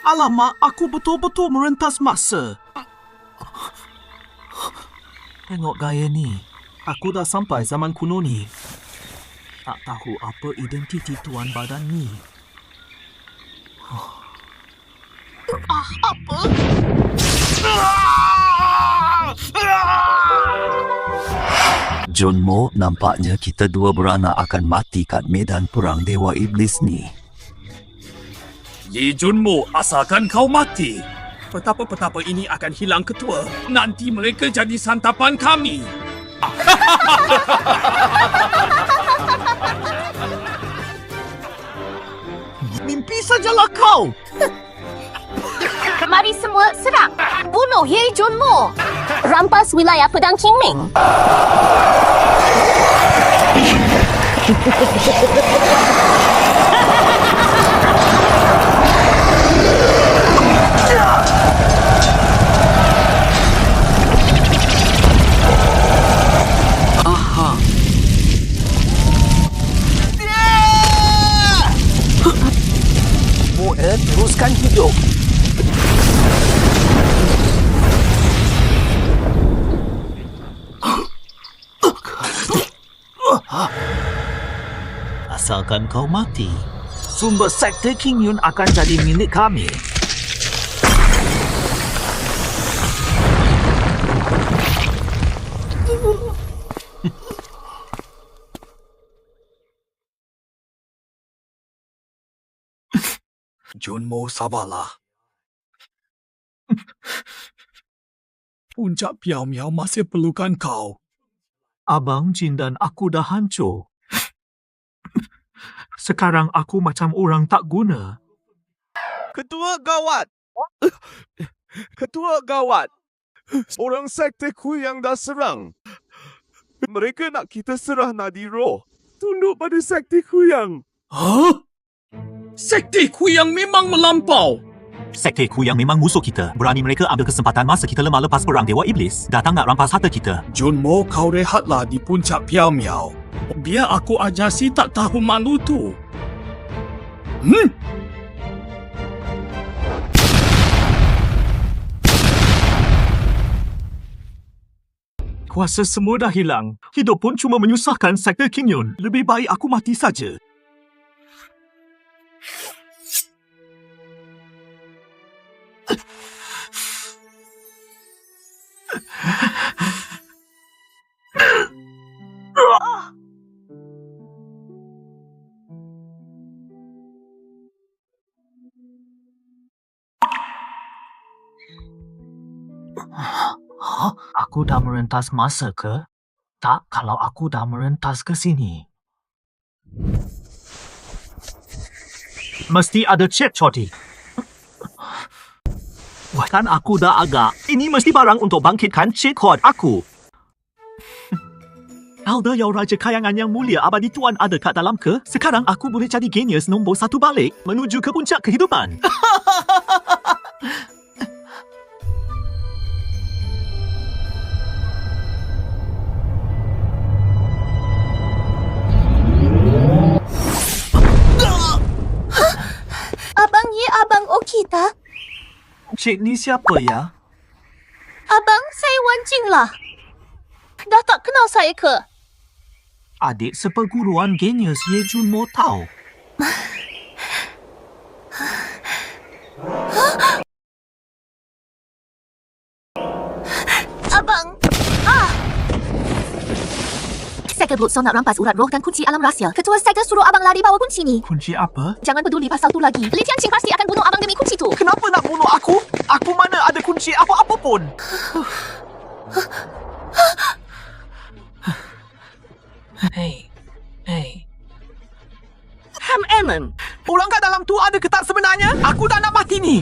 Alamak, aku betul-betul merentas masa. Tengok gaya ni. Aku dah sampai zaman kuno ni. Tak tahu apa identiti tuan badan ni. Apa? Junmo, nampaknya kita dua beranak akan mati kat medan perang Dewa Iblis ni. Ye Junmo, asalkan kau mati. Petapa-petapa ini akan hilang ketua. Nanti mereka jadi santapan kami. Mimpi sajalah kau. Mari semua serang. Bunuh Ye Junmo. Rampas wilayah pedang Qingming. Teruskan hidup. Asalkan kau mati, sumber sekte King Yun akan jadi milik kami. Junmo, sabarlah. Puncak Piao Miao masih perlukan kau. Abang Jin dan aku dah hancur. Sekarang aku macam orang tak guna. Ketua gawat! Ketua gawat! Orang sekte Ku yang dah serang. Mereka nak kita serah nadi roh. Tunduk pada sekte Ku yang. Hah? Sekte Kuyang memang melampau. Sekte Kuyang memang musuh kita. Berani mereka ambil kesempatan masa kita lemah lepas perang Dewa Iblis. Datang nak rampas harta kita. Junmo, kau rehatlah di puncak Piao Miao. Biar aku ajar si tak tahu malu tu. Kuasa semua dah hilang. Hidup pun cuma menyusahkan sekte King Yun. Lebih baik aku mati saja. Aku dah merentas masa ke? Tak, kalau aku dah merentas ke sini. Mesti ada chip, Choti. Kan aku dah agak. Ini mesti barang untuk bangkitkan chip kuat aku. Elder Yao Raja Kayangan yang mulia abadi Tuan ada kat dalam ke? Sekarang aku boleh jadi genius nombor 1 balik menuju ke puncak kehidupan. Abang Ye, Abang Okita. Cik ni siapa ya? Abang, saya Wan Jing lah. Dah tak kenal saya ke? Adik seperguruan genius Ye Junmo tau. Abang. Sekte Bloodstone nak rampas urat roh dan kunci alam rahsia. Ketua sekte suruh abang lari bawa kunci ni. Kunci apa? Jangan peduli pasal tu lagi. Li Tianqing pasti akan bunuh abang demi kunci tu. Kenapa nak bunuh aku? Aku mana ada kunci apa-apa pun. Hey. Ham Ammon. Orang kat dalam tu ada ke tak sebenarnya? Aku dah nak mati ni.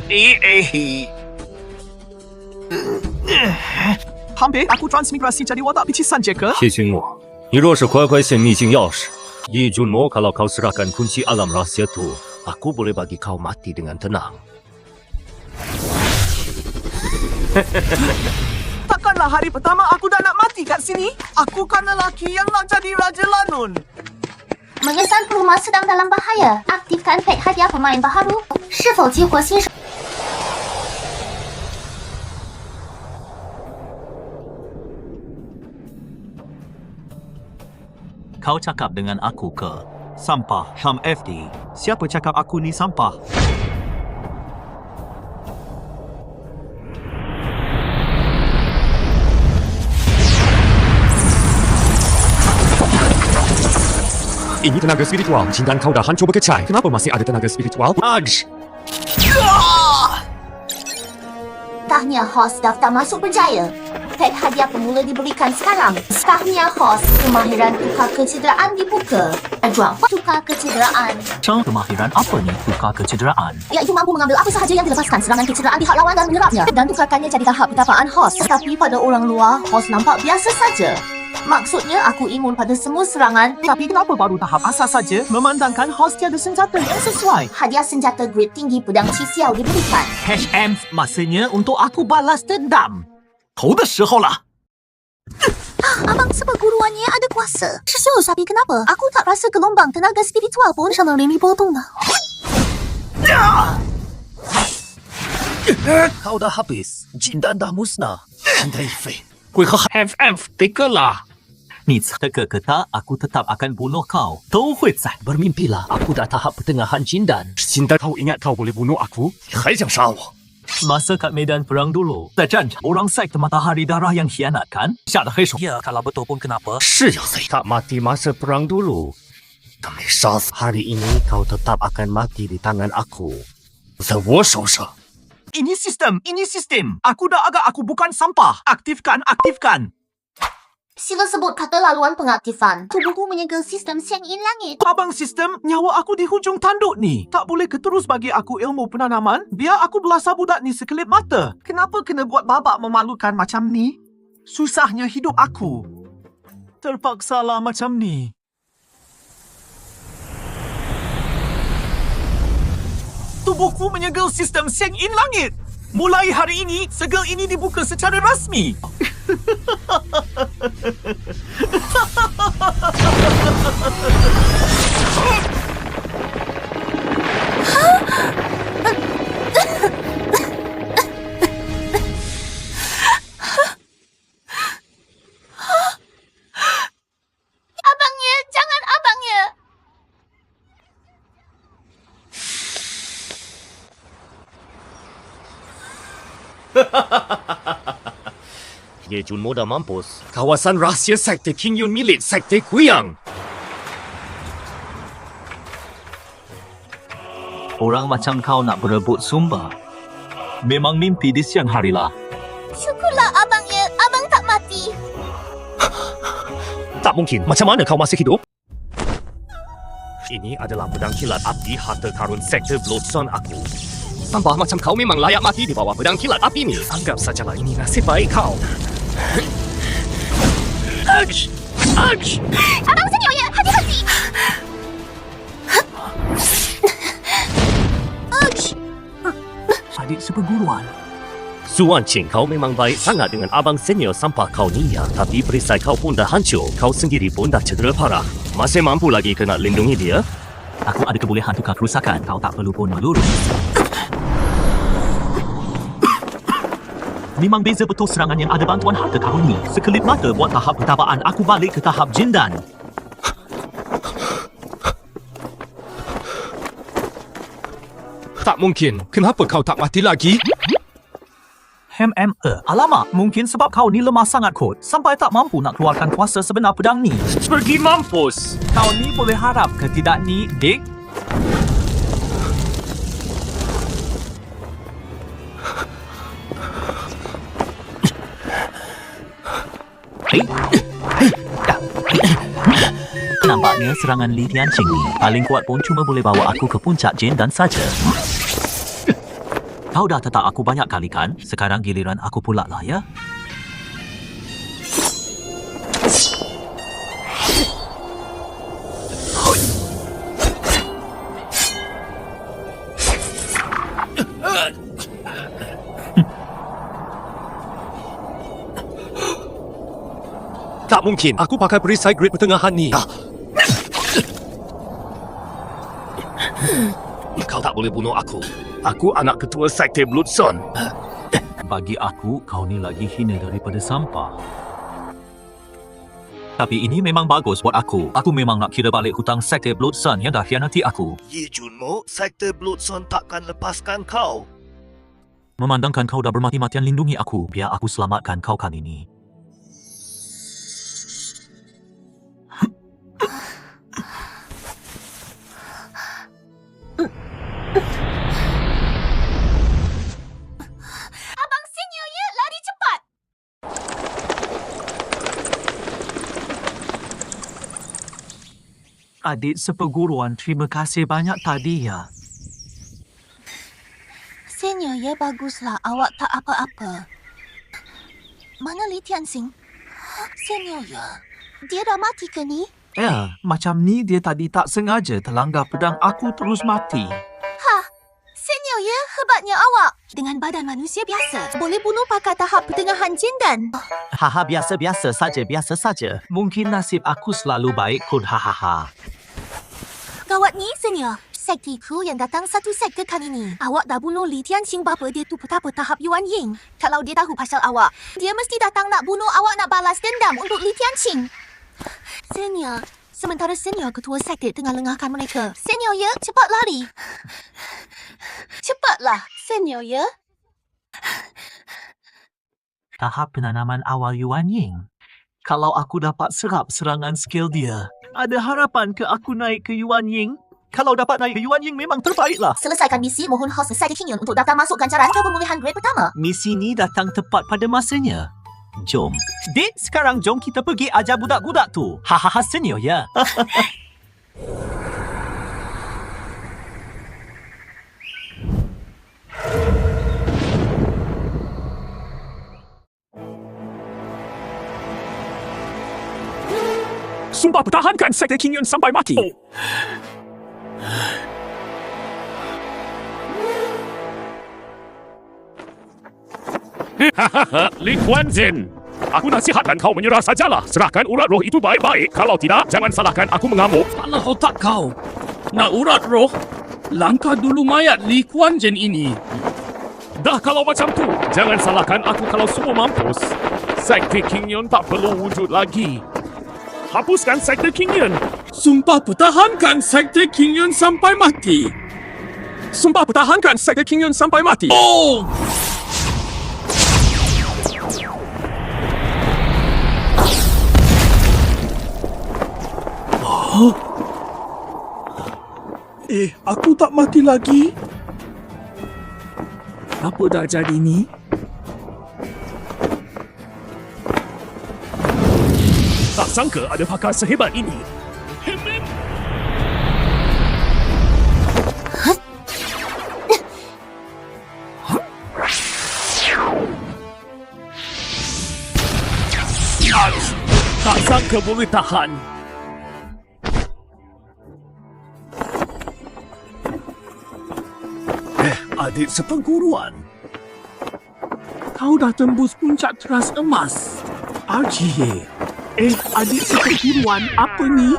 Hampir aku transmigrasi jadi watak picisan je ke? 谢君莫，你若是乖乖献秘境钥匙，Ye Junmo kalau kau serahkan kunci alam rahsia tu, aku boleh bagi kau mati dengan tenang. Takkanlah hari pertama aku dah nak mati kat sini? Aku kan lelaki yang nak jadi Raja Lanun. Mengesan rumah sedang dalam bahaya. Aktifkan pek hadiah pemain baharu. 是否激活新手 Kau cakap dengan aku ke? Sampah. Ham FD. Siapa cakap aku ni sampah? Ini tenaga spiritual. Jindan kau dah hancur berkecai. Kenapa masih ada tenaga spiritual? Aj! Tahniah host daftar masuk berjaya. Pet hadiah pemula diberikan sekarang. Tahniah host, kemahiran tukar kecederaan dibuka. Juang tukar kecederaan. Kemahiran apa ni tukar kecederaan? Iaitu mampu mengambil apa sahaja yang dilepaskan serangan kecederaan pihak lawan dan menyerapnya dan tukarkannya jadi tahap petapaan host. Tetapi pada orang luar, host nampak biasa saja. Maksudnya aku imun pada semua serangan. Tapi kenapa baru tahap asas saja memandangkan host tiada senjata yang sesuai? Hadiah senjata grade tinggi pedang Cisiao diberikan. HM masanya untuk aku balas dendam. 头的时候了。 Abang seperguruannya ada kuasa. Sure, tapi kenapa? Aku tak rasa gelombang tenaga spiritual pun sama Lini potong dah. Kau dah habis. Jindan dah musnah. Andai Fei. 会和 FF 这个啦。你这个可他 aku tetap akan bunuh kau. 都会在。 Bermimpilah, aku dah tahap pertengahan Jindan. Jindan kau ingat kau boleh bunuh aku? 你还想杀我？ Masa kat medan perang dulu, 在战场 orang sekte matahari darah yang hianat kan? 吓得黑手。Ya, kalau betul pun kenapa? 是要谁？tak mati masa perang dulu. Kami syaf hari ini kau tetap akan mati di tangan aku. 在我手上。 Ini sistem. Aku dah agak aku bukan sampah. Aktifkan. Sila sebut kata laluan pengaktifan. Tubuhku menyegel sistem Siang In Langit. Abang sistem, nyawa aku di hujung tanduk ni. Tak boleh ke terus bagi aku ilmu penanaman? Biar aku belasah budak ni sekelip mata. Kenapa kena buat babak memalukan macam ni? Susahnya hidup aku. Terpaksalah macam ni. Tubuhku menyegel sistem Siang In Langit. Mulai hari ini, segel ini dibuka secara rasmi. Abangnya, jangan abangnya. 叶准莫的 mampus. Kawasan rahsia sekte King Yun milik sekte Kuyang. Orang macam kau nak berebut sumber. Memang mimpi di siang hari lah. Syukurlah abangnya, abang tak mati. Tak mungkin. Macam mana kau masih hidup? Ini adalah pedang kilat api harta karun sekte Bloodstone aku. Sampah macam kau memang layak mati di bawah pedang kilat api ni. Anggap sajalah ini nasib baik kau. Ach! Abang senyornya, hati-hati. Adik seperguruan. Suan Ching, kau memang baik sangat dengan abang senior sampah kau ni ya. Tapi perisai kau pun dah hancur. Kau sendiri pun dah cedera parah. Masih mampu lagi ke nak lindungi dia? Aku ada kebolehan tukar kerusakan. Kau tak perlu pun melurus. Memang beza betul serangan yang ada bantuan harta karun ni. Sekelip mata buat tahap pertabaan aku balik ke tahap Jindan. Tak mungkin. Kenapa kau tak mati lagi? Alamak, mungkin sebab kau ni lemah sangat kot. Sampai tak mampu nak keluarkan kuasa sebenar pedang ni. Pergi mampus. Kau ni boleh harap ke tidak ni, Dick? Nampaknya serangan Li Tianqing ni paling kuat pun cuma boleh bawa aku ke puncak Jindan saja. Kau dah tetap aku banyak kali kan? Sekarang giliran aku pula lah ya. Tak mungkin. Aku pakai perisai grade pertengahan ni. Kau tak boleh bunuh aku. Aku anak ketua sekte Bloodstone. Bagi aku, kau ni lagi hina daripada sampah. Tapi ini memang bagus buat aku. Aku memang nak kira balik hutang Sekte Blood Sun yang dah hianati aku. Ye Junmo, Sekte Bloodson takkan lepaskan kau. Memandangkan kau dah bermati-matian lindungi aku, biar aku selamatkan kau kali ini. Abang senior ya, lari cepat. Adik seperguruan, terima kasih banyak tadi ya. Senior ya, baguslah. Awak tak apa-apa. Mana Li Tianxing? Senior ya, dia dah mati ke ni? Ya, macam ni dia tadi tak sengaja terlanggar pedang aku terus mati. Senior ya, hebatnya awak. Dengan badan manusia biasa, boleh bunuh pakai tahap pertengahan Jindan. Haha, biasa-biasa saja. Mungkin nasib aku selalu baik kot, hahaha. Gawat ni, senior. Sektiku yang datang satu sekte kali ni. Awak dah bunuh Li Tianxing bapa dia tu petapa tahap Yuan Ying. Kalau dia tahu pasal awak, dia mesti datang nak bunuh awak nak balas dendam untuk Li Tianxing. Senior, sementara senior ketua sekte tengah lengahkan mereka. Senior ya, cepat lari. Cepatlah, senior ya. Tahap penanaman awal Yuan Ying. Kalau aku dapat serap serangan skill dia, ada harapan ke aku naik ke Yuan Ying? Kalau dapat naik ke Yuan Ying memang terbaiklah. Selesaikan misi, mohon host Sekte Qingyun untuk daftar masuk gancaran ke pemulihan grade pertama. Misi ni datang tepat pada masanya. Jom. Dek, sekarang jom kita pergi ajar budak-budak tu. Hahaha, senior ya. Sumpah pertahankan Sekte Qingyun sampai mati. Li Kuanzin, aku nasihatkan kau menyerah sajalah. Serahkan urat roh itu baik-baik. Kalau tidak, jangan salahkan aku mengamuk. Kepala otak kau. Nak urat roh? Langkah dulu mayat Li Kuanzin ini. Dah kalau macam tu, jangan salahkan aku kalau semua mampus. Sekte Qingyun tak perlu wujud lagi. Hapuskan Sekte Qingyun. Sumpah pertahankan Sekte Qingyun sampai mati. Sumpah pertahankan Sekte Qingyun sampai mati. Oh! Aku tak mati lagi. Apa dah jadi ni? Tak sangka ada pakar sehebat ini. Tak sangka boleh tahan. Adik seperguruan. Kau dah tembus puncak teras emas. RGA. Adik seperguruan, apa ni?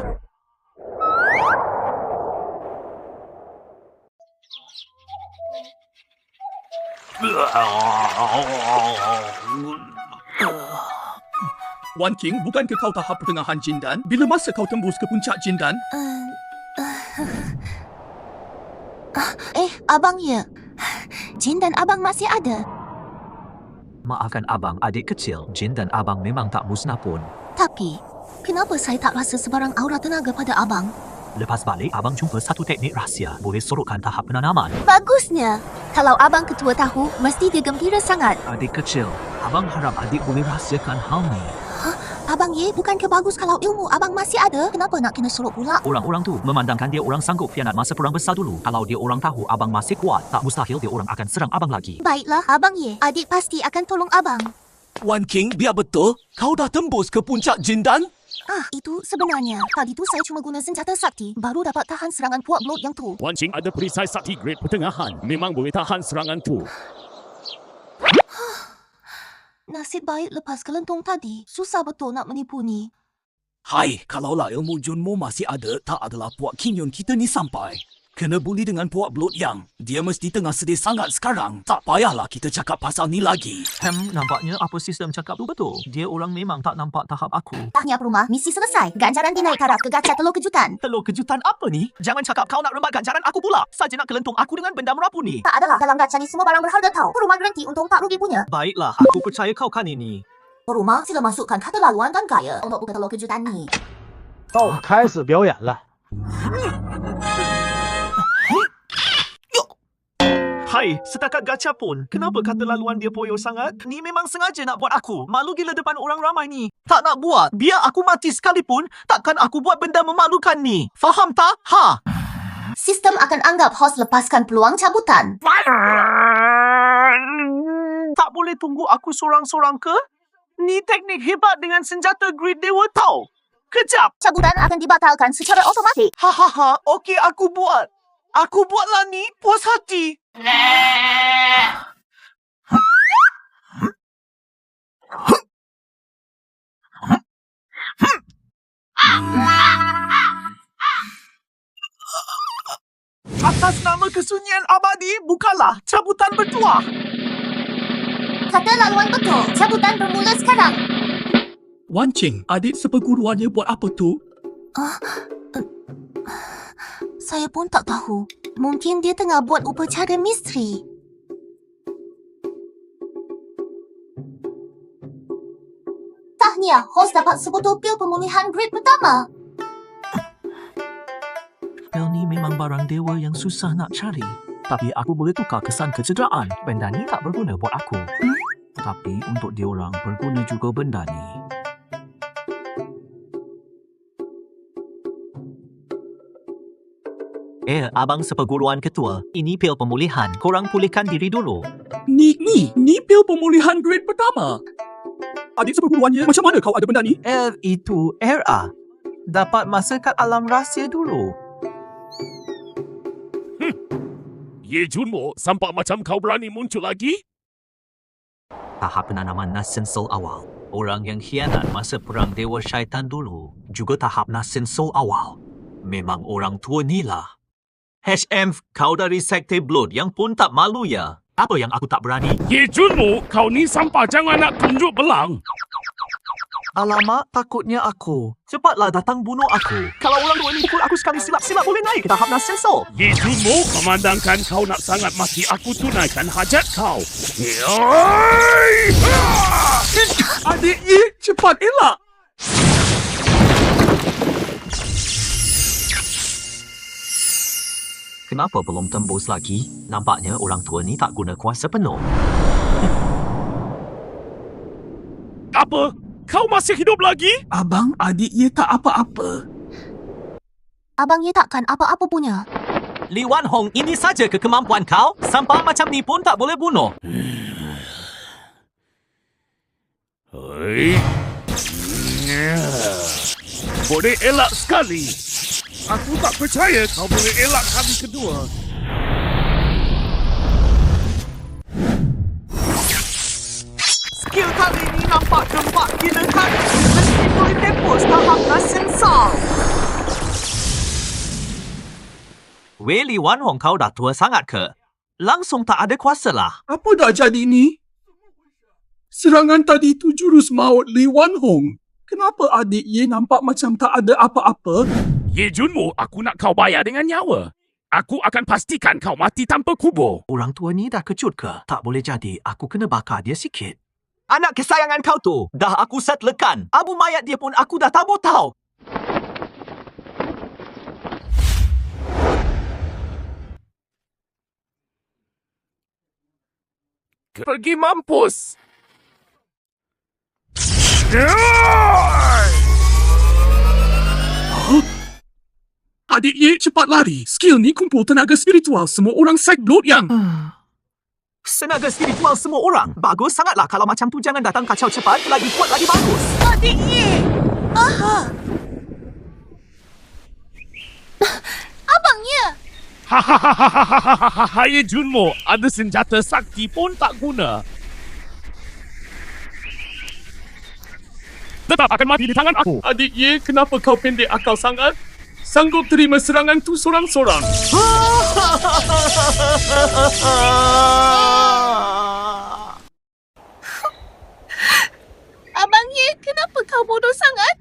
Wan King, bukankah kau tahap pertengahan Jindan? Bila masa kau tembus ke puncak Jindan? Abang ya. Jin dan abang masih ada. Maafkan abang, adik kecil. Jin dan abang memang tak musnah pun. Tapi, kenapa saya tak rasa sebarang aura tenaga pada abang? Lepas balik, abang jumpa satu teknik rahsia. Boleh sorokkan tahap penanaman. Bagusnya. Kalau abang ketua tahu, mesti dia gembira sangat. Adik kecil, abang harap adik boleh rahsiakan hal ni. Abang Ye, bukankah bagus kalau ilmu abang masih ada? Kenapa nak kena sorok pula? Orang-orang tu memandangkan dia orang sanggup khianat masa perang besar dulu. Kalau dia orang tahu abang masih kuat, tak mustahil dia orang akan serang abang lagi. Baiklah, Abang Ye. Adik pasti akan tolong abang. Wan King, biar betul. Kau dah tembus ke puncak Jindan? Itu sebenarnya. Tadi tu saya cuma guna senjata sakti, baru dapat tahan serangan puak blood yang tu. Wan Qing ada perisai sakti grade pertengahan. Memang boleh tahan serangan tu. Nasib baik lepas kelentung tadi. Susah betul nak menipu ni. Hai, kalaulah ilmu Junmo masih ada, tak adalah puak Qingyun kita ni sampai. Kena bully dengan puak Blood Yang. Dia mesti tengah sedih sangat sekarang. Tak payahlah kita cakap pasal ni lagi. Nampaknya apa sistem cakap tu betul. Dia orang memang tak nampak tahap aku. Tahniah rumah, misi selesai. Ganjaran dinaik taraf ke gacha telur kejutan. Telur kejutan apa ni? Jangan cakap kau nak rembat ganjaran aku pula. Saja nak kelentung aku dengan benda merapu ni. Tak adalah, dalam gacha ni semua barang berharga tau. Rumah garanti untung tak rugi punya. Baiklah, aku percaya kau kan ini. Rumah, sila masukkan kata laluan dan gaya untuk buka telur kejutan ni. 到开始表演了。 Hai, setakat gacha pun. Kenapa kata laluan dia poyo sangat? Ni memang sengaja nak buat aku malu gila depan orang ramai ni. Tak nak buat. Biar aku mati sekalipun, takkan aku buat benda memalukan ni. Faham tak? Ha? Sistem akan anggap host lepaskan peluang cabutan. Tak boleh tunggu aku sorang-sorang ke? Ni teknik hebat dengan senjata Great Dewa tau. Kejap. Cabutan akan dibatalkan secara automatik. Ha. Okey, aku buat. Aku buatlah ni puas hati. Atas nama kesunyian abadi, bukalah cabutan bertuah. Kata laluan betul. Cabutan bermula sekarang. Wan Ching, adik seperguruannya buat apa tu? Saya pun tak tahu. Mungkin dia tengah buat upacara misteri. Tahniah, host dapat sebotol pil pemulihan grade pertama. Pil ni memang barang dewa yang susah nak cari. Tapi aku boleh tukar kesan kecederaan. Benda ni tak berguna buat aku. Tapi untuk diorang berguna juga benda ni. Abang seperguruan ketua. Ini pil pemulihan. Korang pulihkan diri dulu. Ni pil pemulihan grade pertama. Adik seperguruannya, macam mana kau ada benda ni? Itu RA. Dapat masa kat alam rahsia dulu. Ye Junmo, sampai macam kau berani muncul lagi? Tahap penanaman Nasin Soul awal. Orang yang khianat masa perang Dewa Syaitan dulu. Juga tahap Nasin Soul awal. Memang orang tua ni lah. HM, kau dari Sekte Blood yang pun tak malu ya? Apa yang aku tak berani? Ye Junmo, kau ni sampai jangan nak tunjuk belang. Alamak, takutnya aku. Cepatlah datang bunuh aku. Kalau orang dua ni pukul aku sekali silap-silap boleh naik ke tahap Nasin Soul. Ye Junmo, memandangkan kau nak sangat mati, aku tunaikan hajat kau. Yoi! Adik Ye, cepat elak. Kenapa belum tembus lagi? Nampaknya orang tua ni tak guna kuasa penuh. Apa? Kau masih hidup lagi? Abang, adik Ye tak apa-apa. Abang Ye takkan apa-apa punya. Li Wan Hong, ini saja kemampuan kau? Sampah macam ni pun tak boleh bunuh. Hei. Boleh elak sekali. Aku tak percaya kau boleh elak kali kedua. Skill kali ni nampak gempak gila kan? Mesti boleh tembus tahap Nasin Soul. Wei Li Wan Hong, kau dah tua sangat ke? Langsung tak ada kuasa lah. Apa dah jadi ni? Serangan tadi tu jurus maut Li Wan Hong. Kenapa adik Ye nampak macam tak ada apa-apa? Ye Junmo, aku nak kau bayar dengan nyawa. Aku akan pastikan kau mati tanpa kubur. Orang tua ni dah kejut ke? Tak boleh jadi. Aku kena bakar dia sikit. Anak kesayangan kau tu, dah aku settlekan. Abu mayat dia pun aku dah tabur tau. Pergi mampus. Adik Ye, cepat lari. Skill ni kumpul tenaga spiritual semua orang Sek Blood Yang. Tenaga spiritual semua orang. Bagus sangatlah kalau macam tu jangan datang kacau cepat. Lagi kuat lagi bagus. Adik Ye! Abang Ye! Hahaha, Ye Junmo, ada senjata sakti pun tak guna. Tetap akan mati di tangan aku. Adik Ye, kenapa kau pendek akal sangat? Sanggup terima serangan tu sorang-sorang. Abang Ye, kenapa kau bodoh sangat?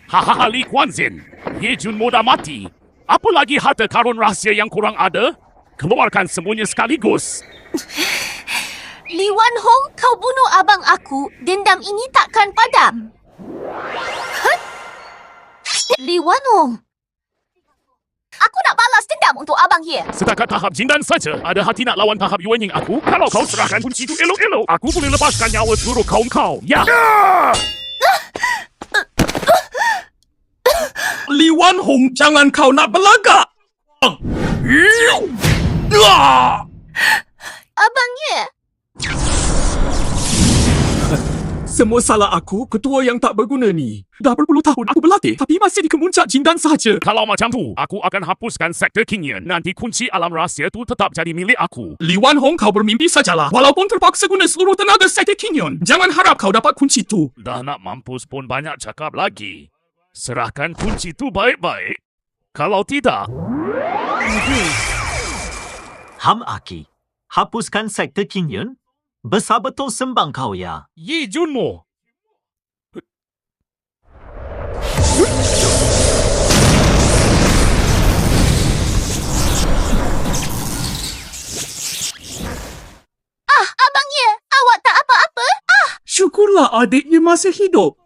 Hahaha, Li Kuanzin. Ye Junmo dah mati. Apa lagi harta karun rahsia yang korang ada? Keluarkan semuanya sekaligus. Li Wan Hong, kau bunuh abang aku. Dendam ini takkan padam. Hah? Li Wan Hong. Aku nak balas dendam untuk abang Ye. Setakat tahap jindan saja. Ada hati nak lawan tahap Yuan Ying aku? Kalau kau serahkan kunci itu elok-elok, aku boleh lepaskan nyawa seluruh kaum kau. Ya! Li Wan Hong, jangan kau nak berlagak. Abang Ye. Semua salah aku, ketua yang tak berguna ni. Dah berpuluh tahun aku berlatih, tapi masih di kemuncak jindan sahaja. Kalau macam tu, aku akan hapuskan sektor Kingyun. Nanti kunci alam rahsia tu tetap jadi milik aku. Li Wan Hong, kau bermimpi sajalah. Walaupun terpaksa guna seluruh tenaga sekte Kingyun, jangan harap kau dapat kunci tu. Dah nak mampus pun banyak cakap lagi. Serahkan kunci tu baik-baik. Kalau tidak... Ham Aki, hapuskan sektor Kingyun? Besar betul sembang kau ya. Ye Junmo. Abang Ye, awak tak apa-apa? Syukurlah adiknya masih hidup.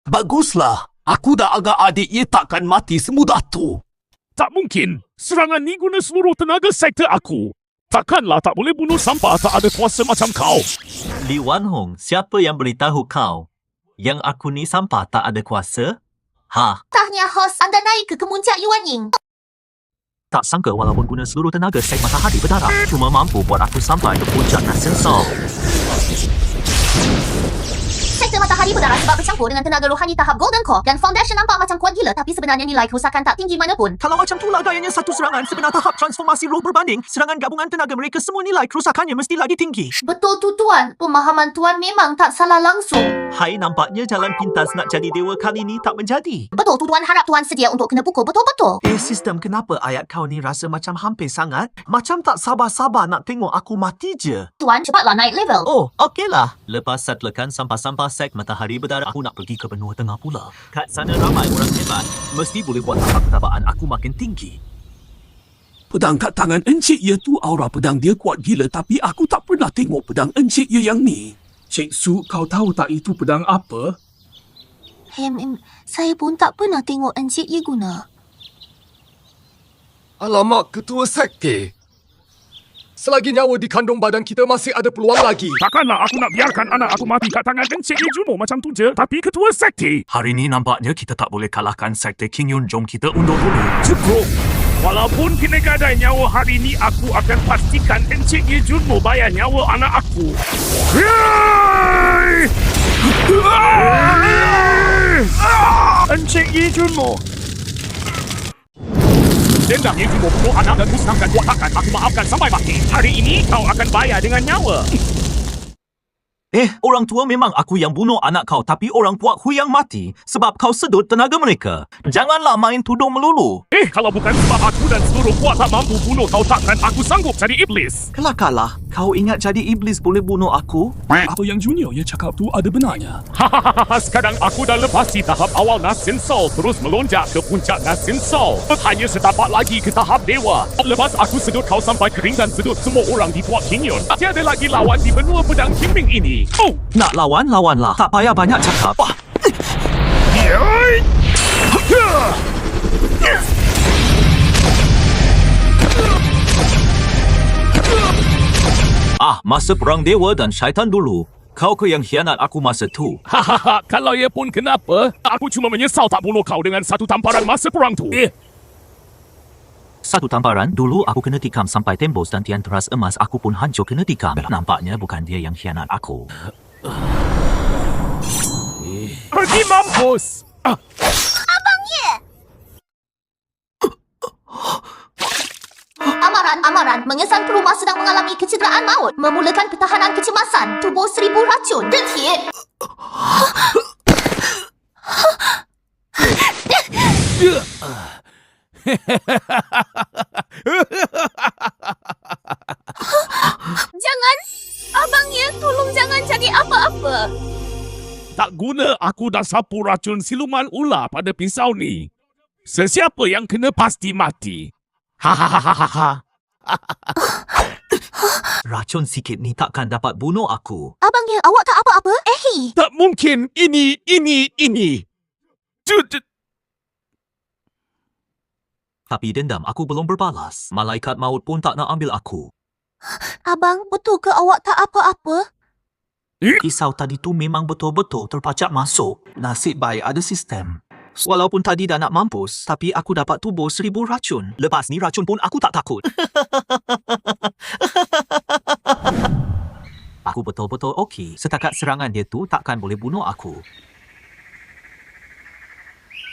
Baguslah. Aku dah agak adik Ye takkan mati semudah tu. Tak mungkin. Serangan ni guna seluruh tenaga sektor aku. Takkanlah tak boleh bunuh sampah tak ada kuasa macam kau. Li Wan Hong, siapa yang beritahu kau yang aku ni sampah tak ada kuasa? Ha, Tahniah hos anda naik ke kemuncak Yuan Ying. tak sangka walaupun guna seluruh tenaga sek matahari berdarah, cuma mampu buat aku sampai ke puncak Nascensol. Sektor matahari berdarah sebab bercampur dengan tenaga rohani tahap Golden Core dan Foundation nampak macam kuat gila tapi sebenarnya nilai kerosakan tak tinggi mana pun. Kalau macam itulah gayanya satu serangan sebenar tahap transformasi roh berbanding serangan gabungan tenaga mereka semua nilai kerosakannya mesti lagi tinggi. Betul tu Tuan, pemahaman Tuan memang tak salah langsung. Hai, nampaknya jalan pintas nak jadi dewa kali ni tak menjadi. Betul tu Tuan, harap Tuan sedia untuk kena pukul betul-betul. Sistem, kenapa ayat kau ni rasa macam hampir sangat? Macam tak sabar-sabar nak tengok aku mati je. Tuan, cepatlah naik level. Oh, okeylah. Lepas settlekan sampah-sampah sek matahari berdarah, aku nak pergi ke benua tengah pula. Kat sana ramai orang hebat. Mesti boleh buat tahap ketabaan aku makin tinggi. Pedang kat tangan Encik Ye tu aura pedang dia kuat gila tapi aku tak pernah tengok pedang Encik Ye yang ni. Cik Su, kau tahu tak itu pedang apa? Saya pun tak pernah tengok Encik Ye guna. Alamak, ketua sekte. Selagi nyawa di kandung badan kita masih ada peluang lagi. Takkanlah aku nak biarkan anak aku mati kat tangan Encik Ye Junmo macam tu je. Tapi ketua sekte. Hari ni nampaknya kita tak boleh kalahkan sekte Kingyun. Jom kita undur dulu. Cukup. Walaupun kena gadai nyawa hari ni, aku akan pastikan Encik Ye Junmo bayar nyawa anak aku. Encik Ye Junmo. Dendam Ye Junmo bunuh anak dan musnahkan watakkan. Aku maafkan sampai mati. Hari ini kau akan bayar dengan nyawa. Orang tua memang aku yang bunuh anak kau, tapi orang puak Hu yang mati sebab kau sedut tenaga mereka. Janganlah main tuduh melulu. Kalau bukan sebab aku dan seluruh puak tak mampu bunuh kau, takkan aku sanggup jadi iblis. Kelakalah. Kau ingat jadi iblis boleh bunuh aku? Apa yang Junior Ye cakap tu ada benarnya. Hahaha, sekarang aku dah lepasi tahap awal Nascensol, terus melonjak ke puncak Nascensol. Hanya setapak lagi ke tahap dewa. Lepas aku sedut kau sampai kering dan sedut semua orang di Puak Kingyun, tiada lagi lawan di benua pedang Qingming ini. Oh! Nak lawan, lawanlah. Tak payah banyak cakap. Masa perang dewa dan syaitan dulu. Kau ke yang hianat aku masa tu. Hahaha, kalau ia pun kenapa? Aku cuma menyesal tak bunuh kau dengan satu tamparan masa perang tu. Satu tamparan, dulu aku kena tikam sampai tembus dan tian teras emas aku pun hancur kena tikam. Nampaknya bukan dia yang hianat aku. Pergi mampus! Abang Ye! Amaran, mengesan perumah sedang mengalami kecederaan maut, memulakan pertahanan kecemasan, tubuh 1000 racun, detik. guna aku dah sapu racun siluman ular pada pisau ni. Sesiapa yang kena pasti mati. Hahaha. Racun sikit ni takkan dapat bunuh aku. Abang Yang, awak tak apa-apa? Tak mungkin. Ini. Tapi dendam aku belum berbalas. Malaikat maut pun tak nak ambil aku. Abang, betul ke awak tak apa-apa? Pisau tadi tu memang betul-betul terpacak masuk. Nasib baik ada sistem. Walaupun tadi dah nak mampus, tapi aku dapat tubuh 1000 racun. Lepas ni racun pun aku tak takut. Aku betul-betul okey. Setakat serangan dia tu takkan boleh bunuh aku.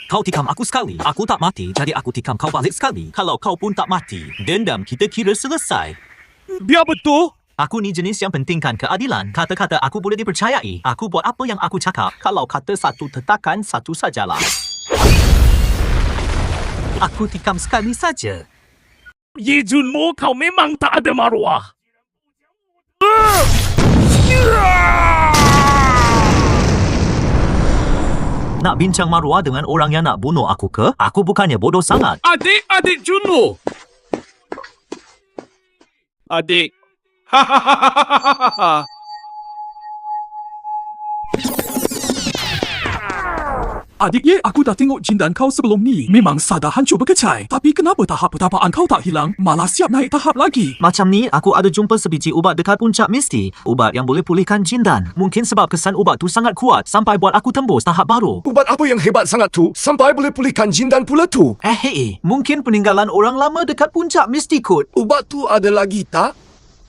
Kau tikam aku sekali. Aku tak mati, jadi aku tikam kau balik sekali. Kalau kau pun tak mati, dendam kita kira selesai. Biar betul. Aku ni jenis yang pentingkan keadilan. Kata-kata aku boleh dipercayai. Aku buat apa yang aku cakap. Kalau kata satu tertakan, satu sajalah. Aku tikam sekali saja. Ye Junmo, kau memang tak ada maruah. Nak bincang maruah dengan orang yang nak bunuh aku ke? Aku bukannya bodoh sangat. Adik Junmo. Adik. Hahaha. Adik Ye, aku dah tengok jindan kau sebelum ni. Memang sadar hancur berkecai. Tapi kenapa tahap pertapaan kau tak hilang? Malah siap naik tahap lagi. Macam ni, aku ada jumpa sebiji ubat dekat puncak misti. Ubat yang boleh pulihkan jindan. Mungkin sebab kesan ubat tu sangat kuat sampai buat aku tembus tahap baru. Ubat apa yang hebat sangat tu sampai boleh pulihkan jindan pula tu? Mungkin peninggalan orang lama dekat puncak misti kot. Ubat tu ada lagi tak?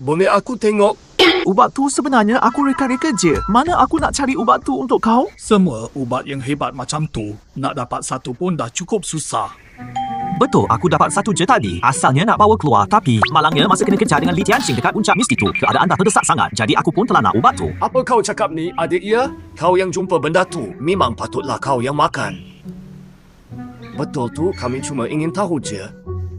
Boleh aku tengok? Ubat tu sebenarnya aku reka-reka je. Mana aku nak cari ubat tu untuk kau? Semua ubat yang hebat macam tu, nak dapat satu pun dah cukup susah. Betul, aku dapat satu je tadi. Asalnya nak bawa keluar, tapi malangnya masa kena kejar dengan Li Tianxing dekat puncak misti tu, keadaan dah terdesak sangat. Jadi aku pun telah nak ubat tu. Apa kau cakap ni, adik ya? Kau yang jumpa benda tu, memang patutlah kau yang makan. Betul tu, kami cuma ingin tahu je.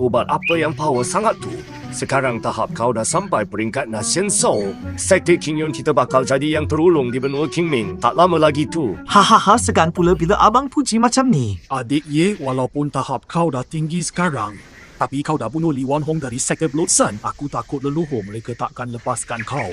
Ubat apa yang power sangat tu? Sekarang tahap kau dah sampai peringkat Nation Soul. Sekte Qingyun kita bakal jadi yang terulung di benua Qingming. Tak lama lagi tu. Hahaha, segan pula bila abang puji macam ni. Adik Ye, walaupun tahap kau dah tinggi sekarang, tapi kau dah bunuh Li Wanhong dari Sekte Blood Sun. Aku takut leluhur mereka takkan lepaskan kau.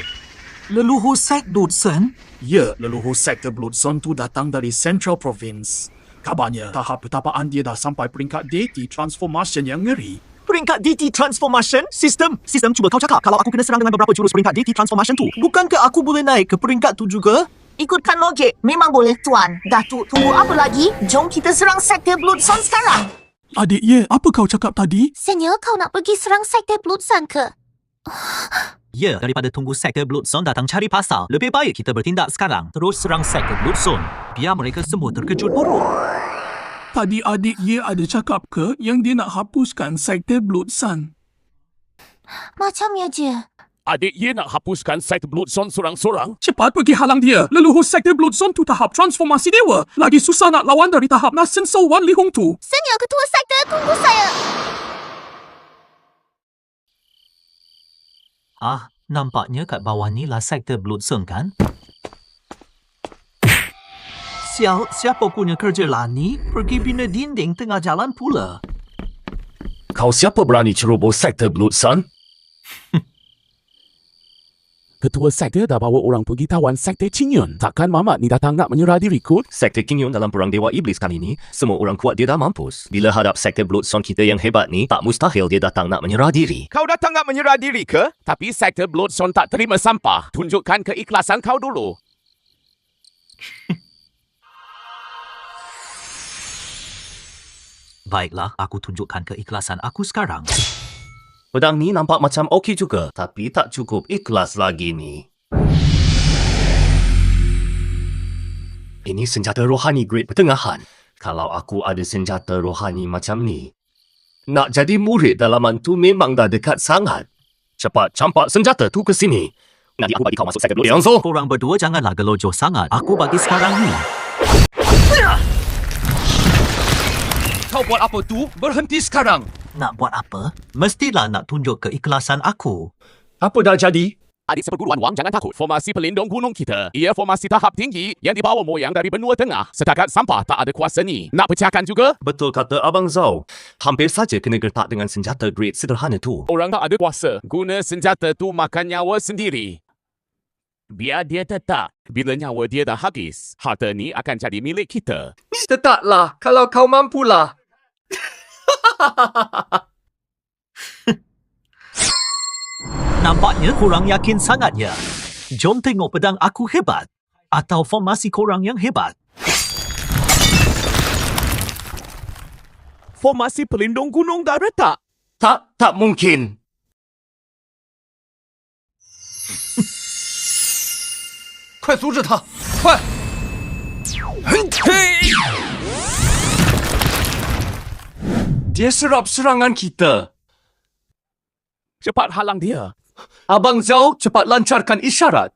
Leluhur Sekte Blood Sun? Ya, leluhur Sekte Blood Sun tu datang dari Central Province. Kabarnya, tahap pertapaan dia dah sampai peringkat DT Transformation yang ngeri. Peringkat DT Transformation? Sistem cuba kau cakap kalau aku kena serang dengan beberapa jurus peringkat DT Transformation tu. Bukankah aku boleh naik ke peringkat tu juga? Ikutkan logik, memang boleh tuan. Datuk, tunggu apa lagi? Jom kita serang Sekte Blood Sun sekarang. Adik Ye, apa kau cakap tadi? Senior, kau nak pergi serang Sekte Blood Sun ke? Ya, daripada tunggu Sekte Blood Sun datang cari pasal, lebih baik kita bertindak sekarang. Terus serang Sekte Blood Sun. Biar mereka semua terkejut buruk. Tadi adik Ye ada cakap ke yang dia nak hapuskan Sekte Blood Sun? Macamnya je. Adik Ye nak hapuskan Sekte Blood Sun sorang-sorang. Cepat pergi halang dia. Leluhur Sekte Blood Sun tu tahap transformasi dewa. Lagi susah nak lawan dari tahap Nation Soul Wan Li Hong tu. Senior Ketua Sekte, tunggu saya. Nampaknya kat bawah ni lah Sekte Blood Sun kan? Siapa punya kerja lah ni? Pergi bina dinding tengah jalan pula. Kau siapa berani ceroboh Sekte Blood Sun? Ketua Sekte dah bawa orang pergi tawan Sekte Qingyun. Takkan Mamat ni datang nak menyerah diri kot? Sekte Qingyun dalam perang Dewa Iblis kali ni, semua orang kuat dia dah mampus. Bila hadap Sekte Blood Sun kita yang hebat ni, tak mustahil dia datang nak menyerah diri. Kau datang nak menyerah diri ke? Tapi Sekte Blood Sun tak terima sampah. Tunjukkan keikhlasan kau dulu. Baiklah, aku tunjukkan keikhlasan aku sekarang. Pedang ni nampak macam okey juga, tapi tak cukup ikhlas lagi ni. Ini senjata rohani grade pertengahan. Kalau aku ada senjata rohani macam ni, nak jadi murid dalaman tu memang dah dekat sangat. Cepat campak senjata tu ke sini. Nanti aku bagi kau masuk Sekte Blood Sun. Korang berdua janganlah gelojoh sangat. Aku bagi sekarang ni. Kau buat apa tu? Berhenti sekarang. Nak buat apa? Mestilah nak tunjuk keikhlasan aku. Apa dah jadi? Adik seperguruan Wang, jangan takut. Formasi pelindung gunung kita, ia formasi tahap tinggi yang dibawa moyang dari benua tengah. Setakat sampah tak ada kuasa ni. Nak pecahkan juga? Betul kata Abang Zhao. Hampir saja kena gertak dengan senjata grade sederhana tu. Orang tak ada kuasa. Guna senjata tu makan nyawa sendiri. Biar dia tetap. Bila nyawa dia dah habis, harta ni akan jadi milik kita. Tetaplah, kalau kau mampulah. Nampaknya korang yakin sangat ya. Jom tengok pedang aku hebat. Atau formasi korang yang hebat. Formasi pelindung gunung dah retak. Tak mungkin. Dia serap serangan kita. Cepat halang dia. Abang Zhao, cepat lancarkan isyarat.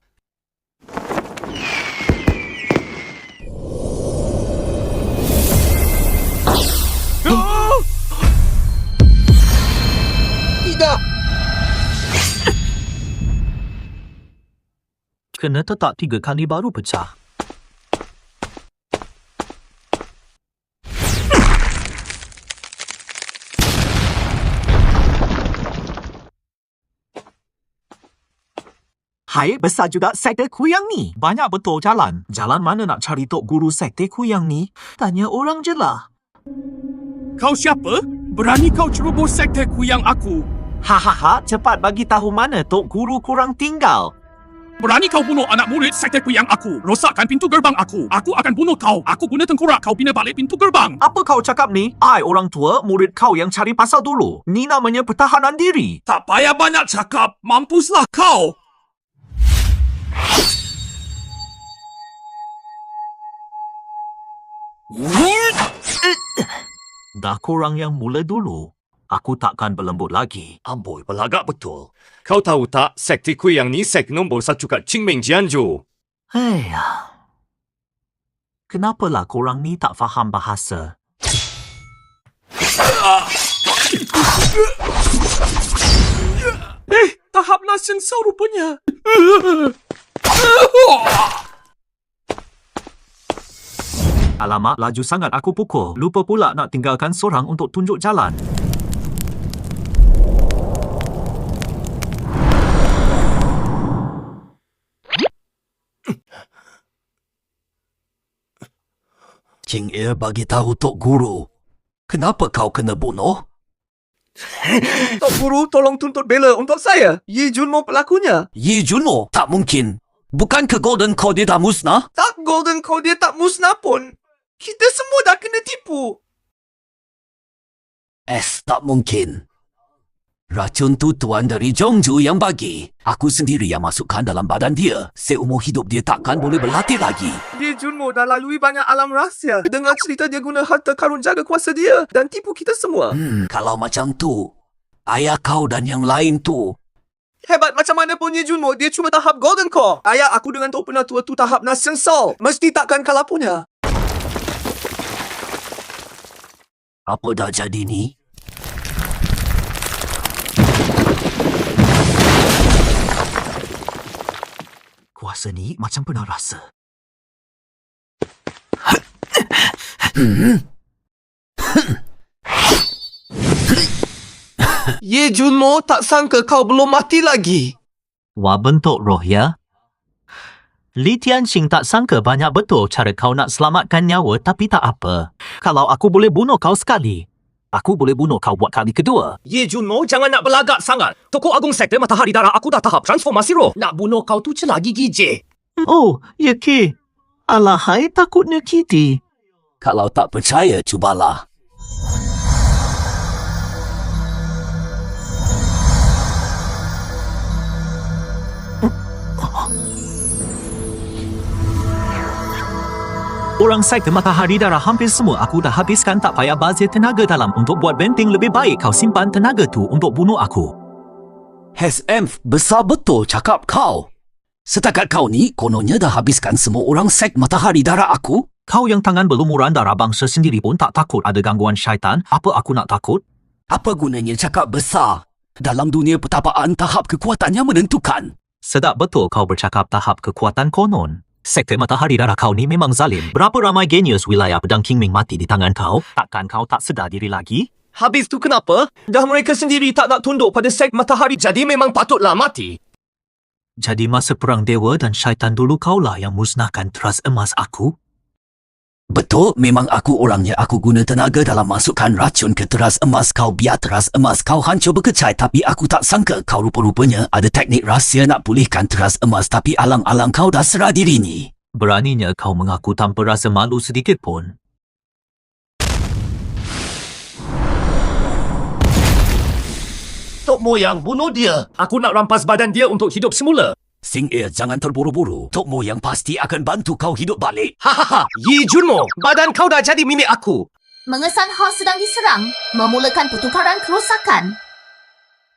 Kena tetap 3 kali baru pecah. Hai, besar juga sekte Kuyang ni. Banyak betul jalan. Jalan mana nak cari tok guru sekte Kuyang ni? Tanya orang je lah. Kau siapa? Berani kau cerobos sekte Kuyang aku? Hahaha, cepat bagi tahu mana tok guru kurang tinggal. Berani kau bunuh anak murid sekte Kuyang aku? Rosakkan pintu gerbang aku. Aku akan bunuh kau. Aku guna tengkorak kau bina balik pintu gerbang. Apa kau cakap ni? I orang tua, murid kau yang cari pasal dulu. Ni namanya pertahanan diri. Tak payah banyak cakap. Mampuslah kau. Dah korang yang mula dulu. Aku takkan berlembut lagi. Amboi, belagak betul. Kau tahu tak, sekte Kuyang ni sek nombor 1 kat Qingming Jianzhou. Hei, kenapalah korang ni tak faham bahasa? Tahap nasensau rupanya. Alamak, laju sangat aku pukul. Lupa pula nak tinggalkan seorang untuk tunjuk jalan. Cing Er bagi tahu Tok Guru. Kenapa kau kena bunuh? Tok Guru, tolong tuntut bela untuk saya. Yi Junmo pelakunya. Yi Junmo? Tak mungkin. Bukankah Golden Core dia dah musnah? Tak, Golden Core dia tak musnah pun. Kita semua dah kena tipu. Tak mungkin. Racun tu tuan dari Zhongzhou yang bagi. Aku sendiri yang masukkan dalam badan dia. Seumur hidup dia takkan boleh berlatih lagi. Yi Junmo dah lalui banyak alam rahsia. Dengar cerita dia guna harta karun jaga kuasa dia dan tipu kita semua. Kalau macam tu, ayah kau dan yang lain tu. Hebat macam mana pun Yi Junmo, dia cuma tahap Golden Core. Ayah aku dengan Tok Penatua tu tahap Nasensol. Mesti takkan kalah punya. Apa dah jadi ni? Kuasa ni macam pernah rasa. Ye Junmo, tak sangka kau belum mati lagi. Wah, bentuk roh ya. Li Tianxing tak sangka banyak betul cara kau nak selamatkan nyawa, tapi tak apa. Kalau aku boleh bunuh kau sekali, aku boleh bunuh kau buat kali kedua. Ye Junmo, jangan nak berlagak sangat. Tokoh Agung Sekte Matahari Darah aku dah tahap transformasi roh. Nak bunuh kau tu je lagi gigi. Oh, ya ke? Alahai, takutnya Kitty. Kalau tak percaya, cubalah. Orang sekte Matahari Darah hampir semua aku dah habiskan, tak payah bazir tenaga dalam untuk buat benteng. Lebih baik kau simpan tenaga tu untuk bunuh aku. SM, besar betul cakap kau. Setakat kau ni, kononnya dah habiskan semua orang sek Matahari Darah aku. Kau yang tangan berlumuran darah bangsa sendiri pun tak takut ada gangguan syaitan. Apa aku nak takut? Apa gunanya cakap besar? Dalam dunia pertapaan, tahap kekuatannya menentukan. Sedap betul kau bercakap tahap kekuatan konon. Sekte matahari darah kau ni memang zalim. Berapa ramai genius wilayah pedang King Ming mati di tangan kau? Takkan kau tak sedar diri lagi? Habis tu kenapa? Dah mereka sendiri tak nak tunduk pada sek matahari, jadi memang patutlah mati. Jadi masa perang dewa dan syaitan dulu kaulah yang musnahkan teras emas aku? Betul, memang aku orangnya. Aku guna tenaga dalam masukkan racun ke teras emas kau biar teras emas kau hancur berkecai. Tapi aku tak sangka kau rupa-rupanya ada teknik rahsia nak pulihkan teras emas. Tapi alang-alang kau dah serah diri ni. Beraninya kau mengaku tanpa rasa malu sedikit pun. Tok Moyang, bunuh dia. Aku nak rampas badan dia untuk hidup semula. Sing Air, jangan terburu-buru. Tok Moyang pasti akan bantu kau hidup balik. Hahaha, Yi Junmo, badan kau dah jadi milik aku. Mengesan hall sedang diserang, memulakan pertukaran kerosakan.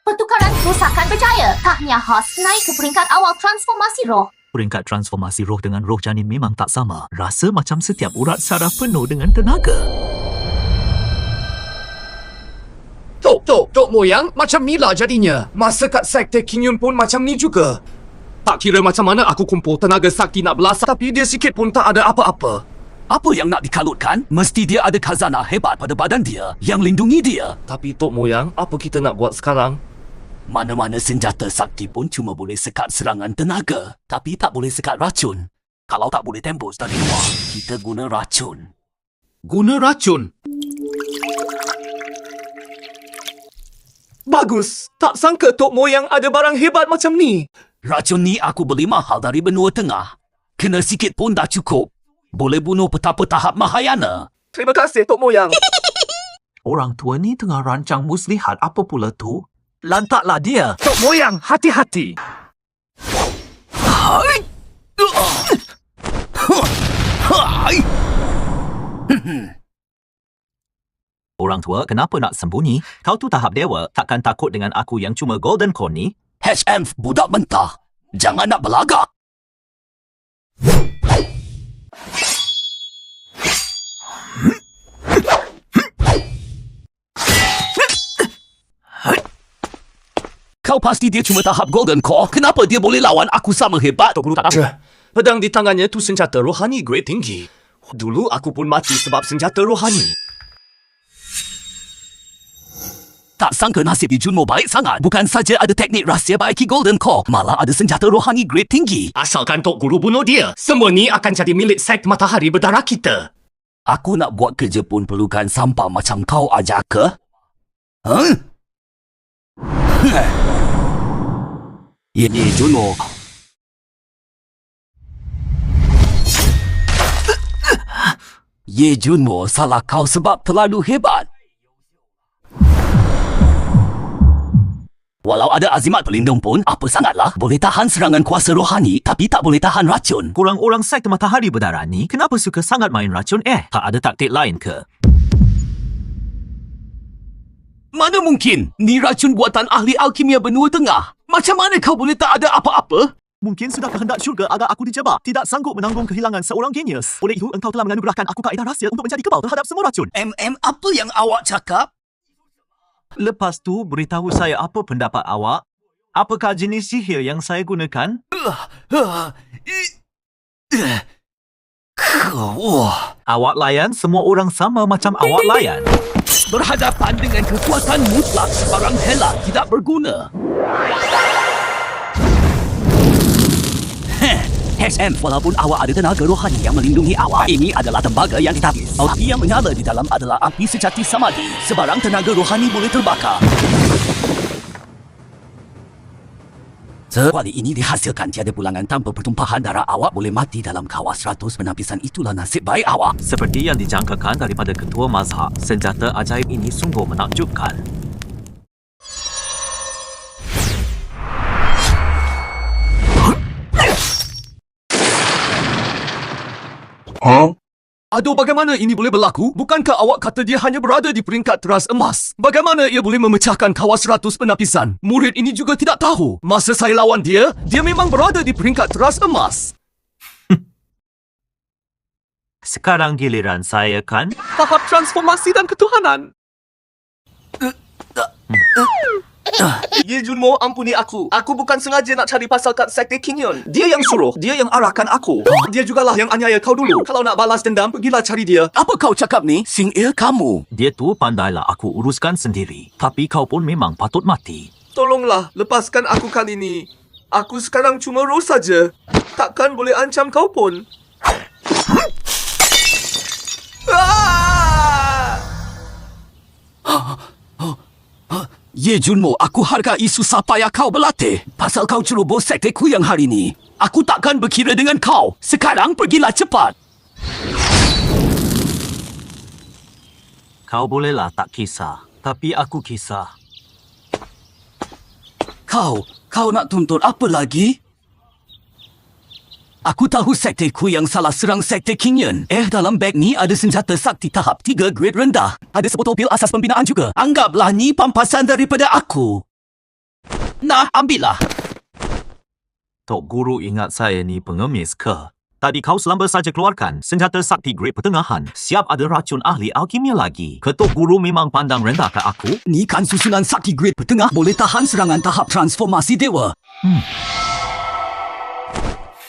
Pertukaran kerosakan berjaya. Tahniah Hoss naik ke peringkat awal transformasi roh. Peringkat transformasi roh dengan roh janin memang tak sama. Rasa macam setiap urat saraf penuh dengan tenaga. Tok Moyang, macam ni lah jadinya. Masa kat sekte King Yun pun macam ni juga. Tak kira macam mana aku kumpul tenaga sakti nak belasah, tapi dia sikit pun tak ada apa-apa. Apa yang nak dikalutkan? Mesti dia ada khazanah hebat pada badan dia yang lindungi dia. Tapi Tok Moyang, apa kita nak buat sekarang? Mana-mana senjata sakti pun cuma boleh sekat serangan tenaga. Tapi tak boleh sekat racun. Kalau tak boleh tembus dari luar, kita guna racun. Guna racun? Bagus. Tak sangka Tok Moyang ada barang hebat macam ni. Racun ni aku beli mahal dari benua tengah. Kena sikit pun dah cukup. Boleh bunuh petapa tahap Mahayana. Terima kasih, Tok Moyang. Orang tua ni tengah rancang muslihat apa pula tu? Lantaklah dia. Tok Moyang, hati-hati. Orang tua, kenapa nak sembunyi? Kau tu tahap dewa, takkan takut dengan aku yang cuma golden core ni? HM budak mentah. Jangan nak belagak. Kau pasti dia cuma tahap golden core. Kenapa dia boleh lawan aku sama hebat? Tok Guru tak tahu. Pedang di tangannya tu senjata rohani grade tinggi. Dulu aku pun mati sebab senjata rohani. Tak sangka nasib di Junmo baik sangat. Bukan saja ada teknik rahsia baiki Golden Core, malah ada senjata rohani grade tinggi. Asalkan Tok Guru bunuh dia, semua ni akan jadi milik sekt matahari berdarah kita. Aku nak buat kerja pun perlukan sampah macam kau ajar ke? Huh? Ini Junmo. Ye Junmo, salah kau sebab terlalu hebat. Walau ada azimat pelindung pun, apa sangatlah. Boleh tahan serangan kuasa rohani, tapi tak boleh tahan racun. Kurang orang sekte matahari berdarah ni, kenapa suka sangat main racun? Tak ada taktik lain ke? Mana mungkin? Ni racun buatan ahli alkimia benua tengah. Macam mana kau boleh tak ada apa-apa? Mungkin sudah kehendak syurga agar aku dijebak. Tidak sanggup menanggung kehilangan seorang genius. Oleh itu, engkau telah menganugerahkan aku kaedah rahsia untuk menjadi kebal terhadap semua racun. Apa yang awak cakap? Lepas tu, beritahu saya apa pendapat awak. Apakah jenis sihir yang saya gunakan? Awak layan, semua orang sama macam awak layan. Berhadapan dengan kekuatan mutlak, sebarang helat tidak berguna. HM, walaupun awak ada tenaga rohani yang melindungi awak, ini adalah tembaga yang ditapis. Api yang menyala di dalam adalah api sejati samadhi. Sebarang tenaga rohani boleh terbakar. Sekali ini dihasilkan tiada pulangan tanpa pertumpahan darah. Awak boleh mati dalam kawah 100 penapisan. Itulah nasib baik awak. Seperti yang dijangkakan daripada ketua mazhab, senjata ajaib ini sungguh menakjubkan. Aduh, bagaimana ini boleh berlaku? Bukankah awak kata dia hanya berada di peringkat teras emas? Bagaimana ia boleh memecahkan kawah 100 penapisan? Murid ini juga tidak tahu. Masa saya lawan dia, dia memang berada di peringkat teras emas. Sekarang giliran saya kan? Tahap transformasi dan ketuhanan. Ye Junmo, ampuni aku. Aku bukan sengaja nak cari pasal kat Sekte King Yun. Dia yang suruh. Dia yang arahkan aku. Dia jugalah yang aniaya kau dulu. Kalau nak balas dendam, pergilah cari dia. Apa kau cakap ni? Sing Air kamu. Dia tu pandailah aku uruskan sendiri. Tapi kau pun memang patut mati. Tolonglah, lepaskan aku kali ini. Aku sekarang cuma roh saja. Takkan boleh ancam kau pun. Ye Junmo, aku hargai susah payah kau berlatih. Pasal kau ceroboh sekteku yang hari ni. Aku takkan berkira dengan kau. Sekarang pergilah cepat. Kau bolehlah tak kisah. Tapi aku kisah. Kau nak tuntut apa lagi? Aku tahu sekteku yang salah serang sekte King Yun. Dalam beg ni ada senjata sakti tahap 3 grade rendah. Ada sebotol pil asas pembinaan juga. Anggaplah ni pampasan daripada aku. Nah, ambillah. Tok Guru ingat saya ni pengemis ke? Tadi kau selamba saja keluarkan senjata sakti grade pertengahan. Siap ada racun ahli alkimia lagi. Ketok Guru memang pandang rendah ke aku? Ni kan susunan sakti grade pertengah boleh tahan serangan tahap transformasi dewa.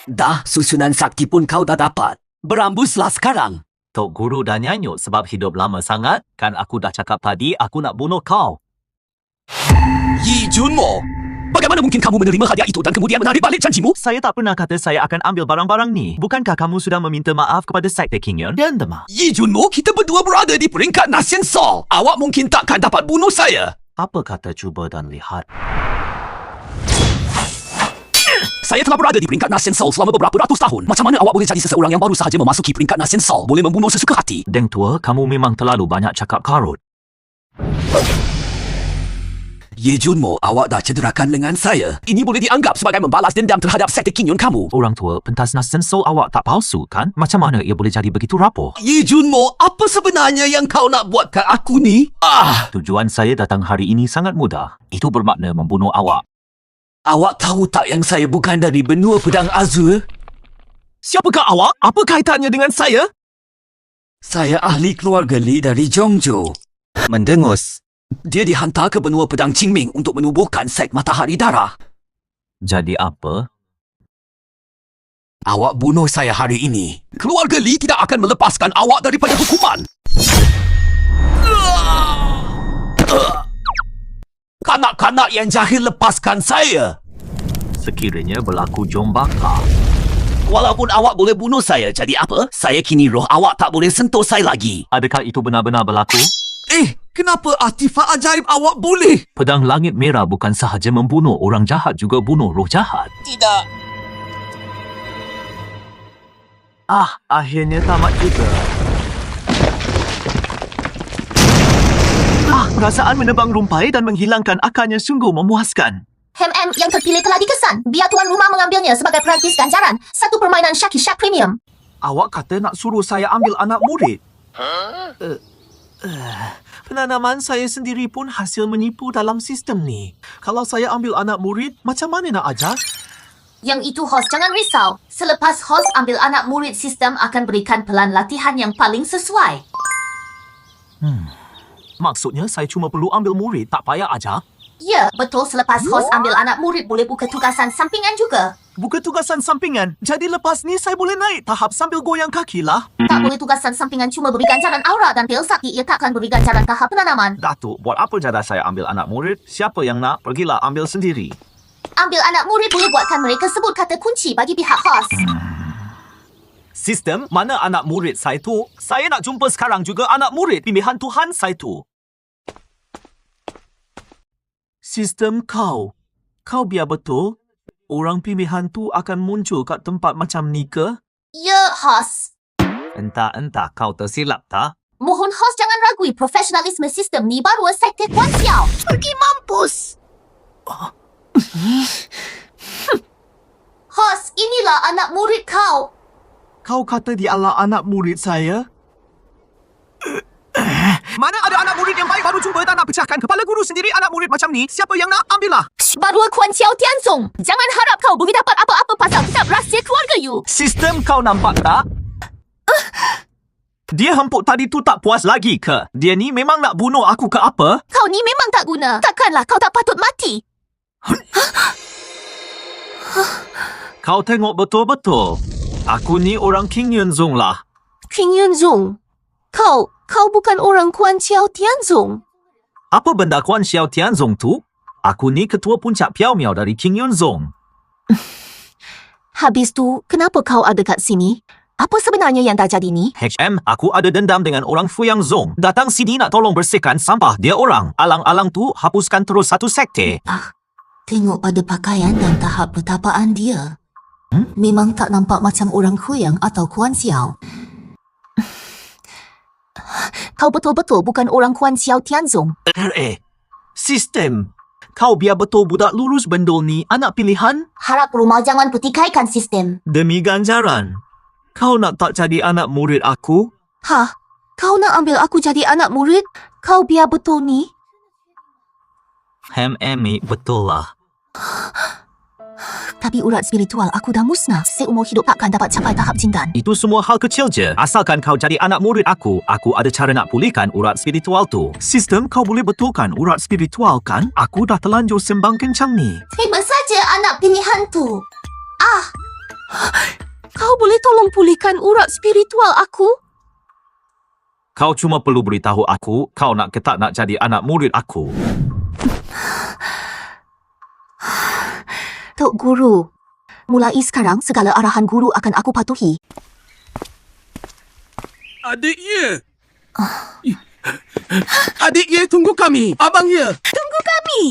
Dah, susunan sakti pun kau dah dapat. Berambuslah sekarang. Tok Guru dah nyanyuk sebab hidup lama sangat. Kan aku dah cakap tadi aku nak bunuh kau. Yi Junmo, bagaimana mungkin kamu menerima hadiah itu dan kemudian menarik balik janjimu? Saya tak pernah kata saya akan ambil barang-barang ni. Bukankah kamu sudah meminta maaf kepada Sekte King Yun dan Demar? Yi Junmo, kita berdua berada di peringkat Nasian Sol. Awak mungkin takkan dapat bunuh saya. Apa kata cuba dan lihat? Saya telah berada di peringkat Nasian Sol selama beberapa ratus tahun. Macam mana awak boleh jadi seseorang yang baru sahaja memasuki peringkat Nasian Sol? Boleh membunuh sesuka hati. Deng tua, kamu memang terlalu banyak cakap karut. Ye Junmo, awak dah cederakan lengan saya. Ini boleh dianggap sebagai membalas dendam terhadap sekte King Yun kamu. Orang tua, pentas Nasian Sol awak tak palsu kan? Macam mana ia boleh jadi begitu rapuh? Ye Junmo, apa sebenarnya yang kau nak buat kat aku ni? Tujuan saya datang hari ini sangat mudah. Itu bermakna membunuh awak. Awak tahu tak yang saya bukan dari benua pedang azur? Siapakah awak? Apa kaitannya dengan saya? Saya ahli keluarga Li dari Zhongzhou. Mendengus. Dia dihantar ke benua pedang Qingming untuk menubuhkan sek matahari darah. Jadi apa? Awak bunuh saya hari ini. Keluarga Li tidak akan melepaskan awak daripada hukuman. Kanak-kanak yang jahil lepaskan saya. Sekiranya berlaku jom bakar. Walaupun awak boleh bunuh saya, jadi apa? Saya kini roh awak tak boleh sentuh saya lagi. Adakah itu benar-benar berlaku? Kenapa artifak ajaib awak boleh? Pedang langit merah bukan sahaja membunuh orang jahat, juga bunuh roh jahat. Tidak. Akhirnya tamat juga. Perasaan menebang rumpai dan menghilangkan akarnya sungguh memuaskan. M yang terpilih telah dikesan. Biar tuan rumah mengambilnya sebagai perantis ganjaran. Satu permainan Shaki Shack Premium. Awak kata nak suruh saya ambil anak murid? Penanaman saya sendiri pun hasil menipu dalam sistem ni. Kalau saya ambil anak murid, macam mana nak ajar? Yang itu host jangan risau. Selepas host ambil anak murid, sistem akan berikan pelan latihan yang paling sesuai. Maksudnya saya cuma perlu ambil murid, tak payah ajar? Ya, betul. Selepas host ambil anak murid, boleh buka tugasan sampingan juga. Buka tugasan sampingan? Jadi lepas ni saya boleh naik tahap sambil goyang kaki lah? Tak boleh tugasan sampingan cuma beri ganjaran aura dan pil sakti. Ia takkan beri ganjaran tahap penanaman. Datuk, buat apa jadah saya ambil anak murid? Siapa yang nak, pergilah ambil sendiri. Ambil anak murid boleh buatkan mereka sebut kata kunci bagi pihak host. Sistem, mana anak murid saya tu? Saya nak jumpa sekarang juga anak murid pilihan Tuhan saya tu. Sistem kau biar betul orang pilihan tu akan muncul kat tempat macam ni ke? Ya, host. Entah kau tersilap tak? Mohon host jangan ragui profesionalisme sistem ni baru sekte Kuan Xiao. Pergi mampus. Host, inilah anak murid kau. Kau kata dialah anak murid saya? Mana ada anak murid yang baik baru jumpa dan nak pecahkan kepala guru sendiri anak murid macam ni? Siapa yang nak ambillah? Baru Kuan Xiao Tianzong. Jangan harap kau boleh dapat apa-apa pasal kitab rahsia keluarga you. Sistem kau nampak tak? Dia hempuk tadi tu tak puas lagi ke? Dia ni memang nak bunuh aku ke apa? Kau ni memang tak guna. Takkanlah kau tak patut mati. Kau tengok betul-betul. Aku ni orang King Yunzong lah. King Yunzong. Kau bukan orang Kuan Xiao Tianzong. Apa benda Kuan Xiao Tianzong tu? Aku ni ketua puncak Piao Miao dari King Yunzong. Habis tu, kenapa kau ada kat sini? Apa sebenarnya yang dah jadi ni? HM, aku ada dendam dengan orang Fuyang Zong. Datang sini nak tolong bersihkan sampah dia orang. Alang-alang tu hapuskan terus satu sekte. Tengok pada pakaian dan tahap pertapaan dia. Memang tak nampak macam orang Fuyang atau Kuan Xiao. Kau betul-betul bukan orang Kuan Xiao Tianzong. Sistem. Kau biar betul budak lurus bendul ni anak pilihan? Harap rumah jangan petikaikan sistem. Demi ganjaran. Kau nak tak jadi anak murid aku? Kau nak ambil aku jadi anak murid? Kau biar betul ni? Emi, betul lah. Tapi urat spiritual aku dah musnah. Seumur hidup takkan dapat capai tahap jindan. Itu semua hal kecil je. Asalkan kau jadi anak murid aku ada cara nak pulihkan urat spiritual tu. Sistem, kau boleh betulkan urat spiritual kan? Aku dah terlanjur sembang kencang ni. Terima saja anak pilihan tu. Kau boleh tolong pulihkan urat spiritual aku? Kau cuma perlu beritahu aku, kau nak ke tak nak jadi anak murid aku. Tok Guru, mulai sekarang segala arahan guru akan aku patuhi. Adik Ye! Adik Ye, tunggu kami! Abang Ye! Tunggu kami!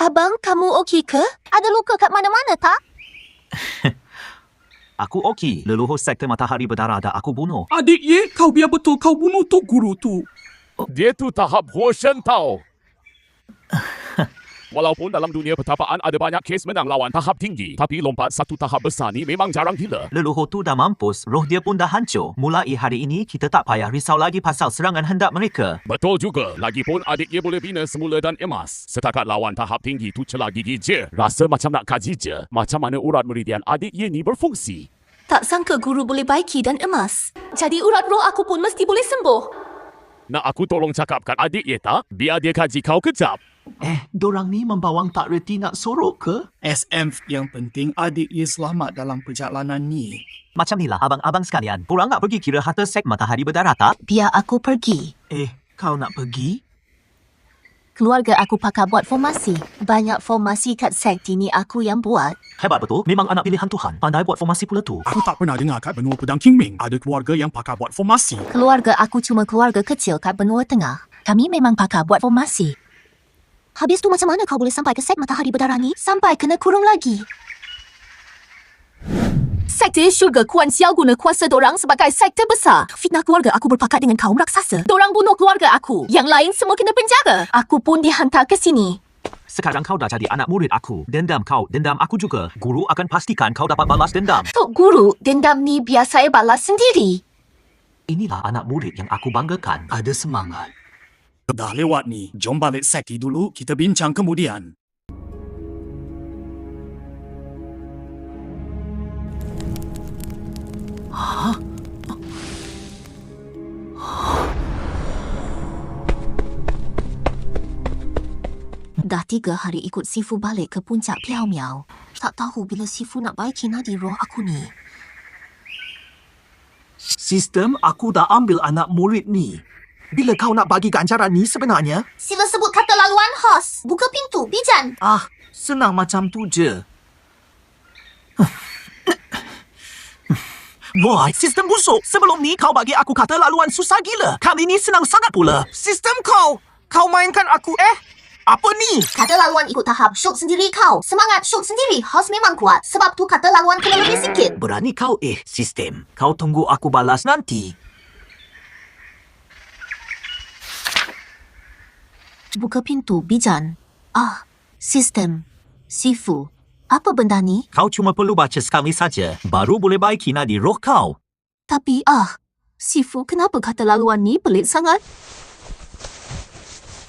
Abang, kamu okey ke? Ada luka kat mana-mana tak? Aku okey. Leluhur sekte Matahari Berdarah dah aku bunuh. Adik Ye, kau biar betul kau bunuh Tok Guru tu. Dia tu tahap Huoshen tau. Walaupun dalam dunia pertapaan ada banyak kes menang lawan tahap tinggi, tapi lompat satu tahap besar ni memang jarang gila. Leluhur tu dah mampus, roh dia pun dah hancur. Mulai hari ini, kita tak payah risau lagi pasal serangan hendak mereka. Betul juga. Lagipun adik Ye boleh bina semula dan emas. Setakat lawan tahap tinggi tu celah gigi je. Rasa macam nak kaji je. Macam mana urat meridian adik Ye ni berfungsi. Tak sangka guru boleh baiki dan emas. Jadi urat roh aku pun mesti boleh sembuh. Nak aku tolong cakapkan adik Ye tak? Biar dia kaji kau kejap. Dorang ni membawang tak reti nak sorok ke? SM yang penting adik Ye selamat dalam perjalanan ni. Macam ni lah abang-abang sekalian. Korang nak pergi kira harta sek Matahari Berdarah tak? Biar aku pergi. Kau nak pergi? Keluarga aku pakar buat formasi. Banyak formasi kat sekti ni aku yang buat. Hebat betul. Memang anak pilihan Tuhan. Pandai buat formasi pula tu. Aku tak pernah dengar kat benua Pedang Qingming ada keluarga yang pakar buat formasi. Keluarga aku cuma keluarga kecil kat benua tengah. Kami memang pakar buat formasi. Habis tu macam mana kau boleh sampai ke sek Matahari Berdarah ni? Sampai kena kurung lagi. Sekte syurga Kuan Xiao guna kuasa dorang sebagai sekte besar. Fitnah keluarga aku berpakat dengan kaum raksasa. Dorang bunuh keluarga aku. Yang lain semua kena penjara. Aku pun dihantar ke sini. Sekarang kau dah jadi anak murid aku. Dendam kau, dendam aku juga. Guru akan pastikan kau dapat balas dendam. Tok Guru, dendam ni biar saya balas sendiri. Inilah anak murid yang aku banggakan. Ada semangat. Dah lewat ni. Jom balik sekti dulu. Kita bincang kemudian. Dah 3 hari ikut Sifu balik ke puncak Piao Miao. Tak tahu bila Sifu nak baiki nadi roh aku ni. Sistem, aku dah ambil anak murid ni. Bila kau nak bagi ganjaran ni sebenarnya? Sila sebut kata laluan hos. Buka pintu, Bijan. Senang macam tu je. Wah, sistem busuk. Sebelum ni kau bagi aku kata laluan susah gila. Kali ni senang sangat pula. Sistem kau mainkan aku Apa ni? Kata laluan ikut tahap. Syuk sendiri kau. Semangat syuk sendiri. Hos memang kuat. Sebab tu kata laluan kena lebih sikit. Berani kau sistem. Kau tunggu aku balas nanti. Buka pintu, Bijan. Sistem. Sifu. Apa benda ni? Kau cuma perlu baca sekali saja. Baru boleh baiki nadi roh kau. Tapi, Sifu, kenapa kata laluan ni pelik sangat?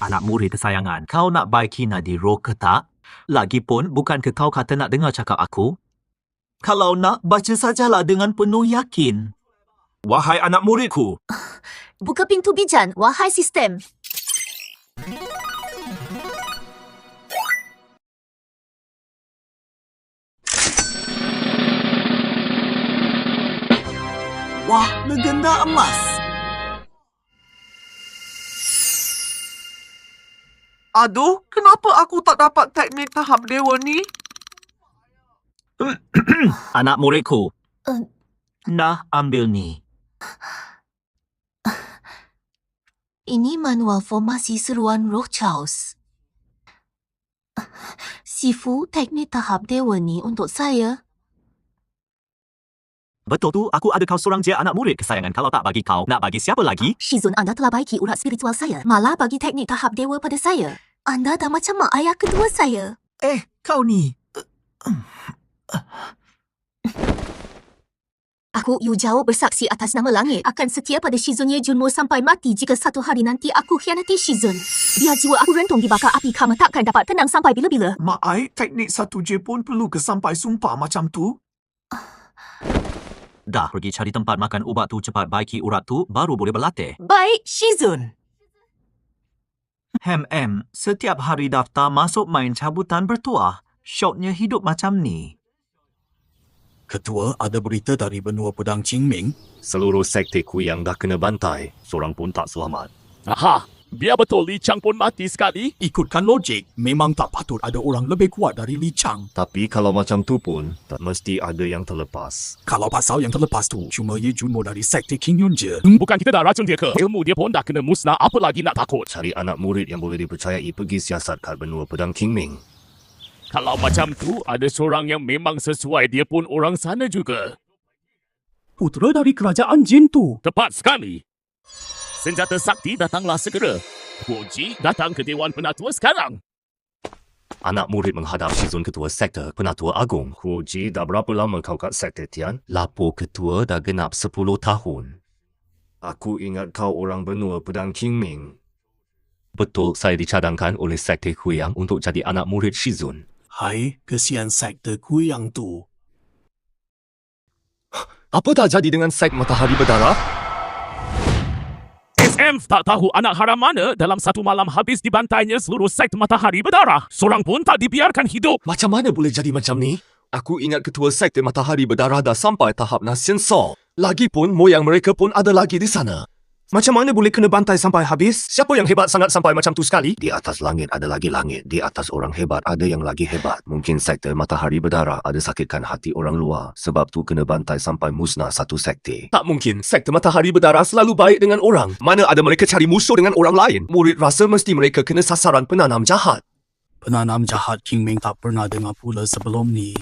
Anak murid kesayangan, kau nak baiki nadi roh ke tak? Lagipun, bukankah kau kata nak dengar cakap aku? Kalau nak, baca sajalah dengan penuh yakin. Wahai anak muridku, Buka pintu bijan, wahai sistem. Wah, legenda emas. aduh, kenapa aku tak dapat teknik tahap dewa ni? Anak muridku, Eh. nah ambil ni. Ini manual formasi seruan roh Chaos. Sifu, teknik tahap dewa ni untuk saya. Betul tu, aku ada kau seorang je anak murid kesayangan. Kalau tak bagi kau, nak bagi siapa lagi? Shizun, anda telah baiki urat spiritual saya. Malah bagi teknik tahap dewa pada saya. Anda dah macam mak ayah kedua saya. Kau ni. Aku, Yu Zhao, bersaksi atas nama langit akan setia pada Shizun Ye Junmo sampai mati jika satu hari nanti aku khianati Shizun. Biar jiwa aku rentung dibakar api, karma takkan dapat tenang sampai bila-bila. Mak Ai, teknik 1J pun perlu ke sampai sumpah macam tu? Dah pergi cari tempat makan ubat tu, cepat baiki urat tu, baru boleh berlatih. Baik, Shizun. Setiap hari daftar masuk main cabutan bertuah. Syoknya hidup macam ni. Ketua, ada berita dari benua pedang Qingming. Seluruh sekteku yang dah kena bantai, seorang pun tak selamat. Aha, biar betul Li Chang pun mati sekali. Ikutkan logik, memang tak patut ada orang lebih kuat dari Li Chang. Tapi kalau macam tu pun, tak mesti ada yang terlepas. Kalau pasal yang terlepas tu, cuma Ye Junmo dari sekte King Yun je. Bukan kita dah racun dia ke? Ilmu dia pun dah kena musnah, apa lagi nak takut? Cari anak murid yang boleh dipercayai pergi siasat kat benua pedang Qingming. Kalau macam tu, ada seorang yang memang sesuai, dia pun orang sana juga. Putera dari kerajaan Jin tu. Tepat sekali. Senjata sakti datanglah segera. Puji datang ke Dewan Penatua sekarang. Anak murid menghadap Shizun Ketua Sekte Penatua Agung. Huji, dah berapa lama kau kat Sekte Tian? Lapor Ketua dah genap 10 tahun. Aku ingat kau orang benua pedang Qingming. Betul, saya dicadangkan oleh Sekte Huyang untuk jadi anak murid Shizun. Hai, kesian sekte Kuyang tu. Apa dah jadi dengan Sek Matahari Berdarah? SM tak tahu anak haram mana dalam satu malam habis dibantainya seluruh sekt Matahari Berdarah. Seorang pun tak dibiarkan hidup. Macam mana boleh jadi macam ni? Aku ingat Ketua Sekte Matahari Berdarah dah sampai tahap Nasian Sol. Lagipun, moyang mereka pun ada lagi di sana. Macam mana boleh kena bantai sampai habis? Siapa yang hebat sangat sampai macam tu sekali? Di atas langit ada lagi langit. Di atas orang hebat ada yang lagi hebat. Mungkin sekte Matahari Berdarah ada sakitkan hati orang luar. Sebab tu kena bantai sampai musnah satu sekte. Tak mungkin. Sekte Matahari Berdarah selalu baik dengan orang. Mana ada mereka cari musuh dengan orang lain? Murid rasa mesti mereka kena sasaran penanam jahat. Penanam jahat Qingming tak pernah dengar pula sebelum ni.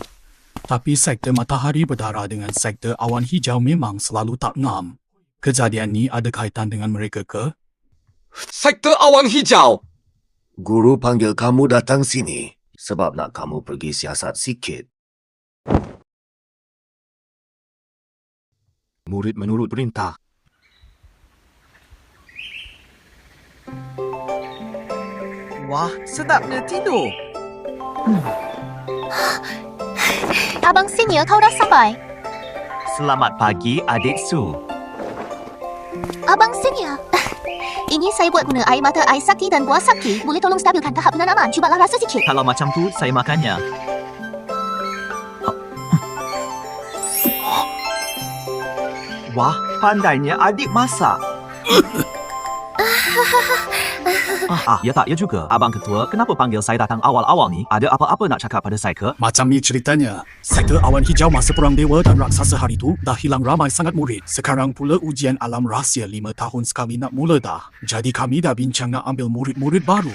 Tapi sekte Matahari Berdarah dengan sekte Awan Hijau memang selalu tak ngam. Kejadian ni ada kaitan dengan mereka ke? Sekte Awan Hijau! Guru panggil kamu datang sini sebab nak kamu pergi siasat sikit. Murid menurut perintah. Wah, sedapnya tidur. Abang senior, kau dah sampai. Selamat pagi, adik Su. Abang senior. Ini saya buat guna air mata, air sakti dan buah sakti. Boleh tolong stabilkan tahap penanaman? Cubalah rasa sikit. Kalau macam tu, saya makannya. Wah, pandainya adik masak. Ya tak, ya juga. Abang Ketua, kenapa panggil saya datang awal-awal ni? Ada apa-apa nak cakap pada saya ke? Macam ni ceritanya. Sekte Awan Hijau masa Perang Dewa dan Raksasa hari tu dah hilang ramai sangat murid. Sekarang pula ujian alam rahsia 5 tahun sekali nak mula dah. Jadi kami dah bincang nak ambil murid-murid baru.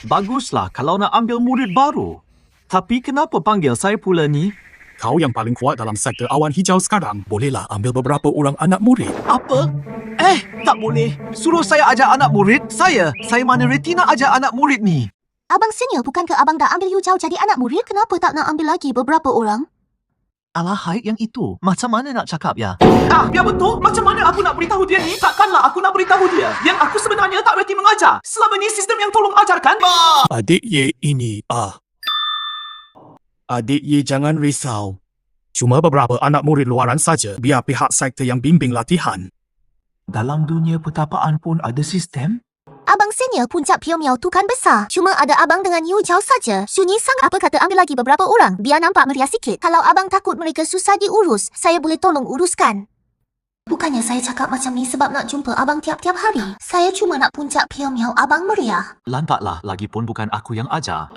Baguslah kalau nak ambil murid baru. Tapi kenapa panggil saya pula ni? Kau yang paling kuat dalam sekte Awan Hijau sekarang. Bolehlah ambil beberapa orang anak murid. Apa? Tak boleh. Suruh saya ajar anak murid? Saya mana reti nak ajar anak murid ni? Abang senior, bukankah abang dah ambil Yu Zhao jadi anak murid? Kenapa tak nak ambil lagi beberapa orang? Alahai yang itu. Macam mana nak cakap ya? Biar betul. Macam mana aku nak beritahu dia ni? Takkanlah aku nak beritahu dia yang aku sebenarnya tak reti mengajar. Selama ni sistem yang tolong ajarkan. Adik Ye ini, Adik Ye jangan risau. Cuma beberapa anak murid luaran saja, biar pihak sekte yang bimbing latihan. Dalam dunia pertapaan pun ada sistem? Abang senior puncak Piao Miao tu kan besar. Cuma ada abang dengan Yu Zhao saja. Sunyi sangat. Apa kata ambil lagi beberapa orang? Biar nampak meriah sikit. Kalau abang takut mereka susah diurus, saya boleh tolong uruskan. Bukannya saya cakap macam ni sebab nak jumpa abang tiap-tiap hari. Saya cuma nak puncak Piao Miao abang meriah. Lampaklah, lagipun bukan aku yang ajar.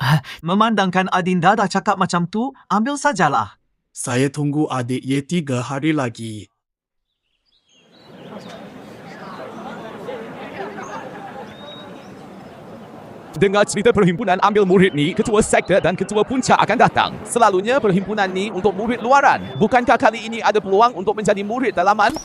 Memandangkan Adinda dah cakap macam tu, ambil sajalah. Saya tunggu adik Ye 3 hari lagi. Dengar cerita perhimpunan ambil murid ni, ketua sekte dan ketua puncak akan datang. Selalunya perhimpunan ni untuk murid luaran. Bukankah kali ini ada peluang untuk menjadi murid dalaman?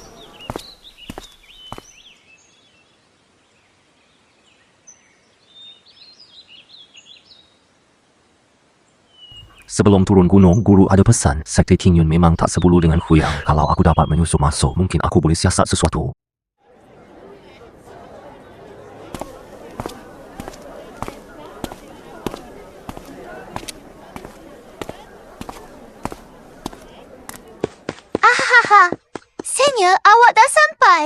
Sebelum turun gunung, guru ada pesan. Sekte King Yun memang tak sebulu dengan Huyang. Kalau aku dapat menyusup masuk, mungkin aku boleh siasat sesuatu. Haha. Senior, awak dah sampai.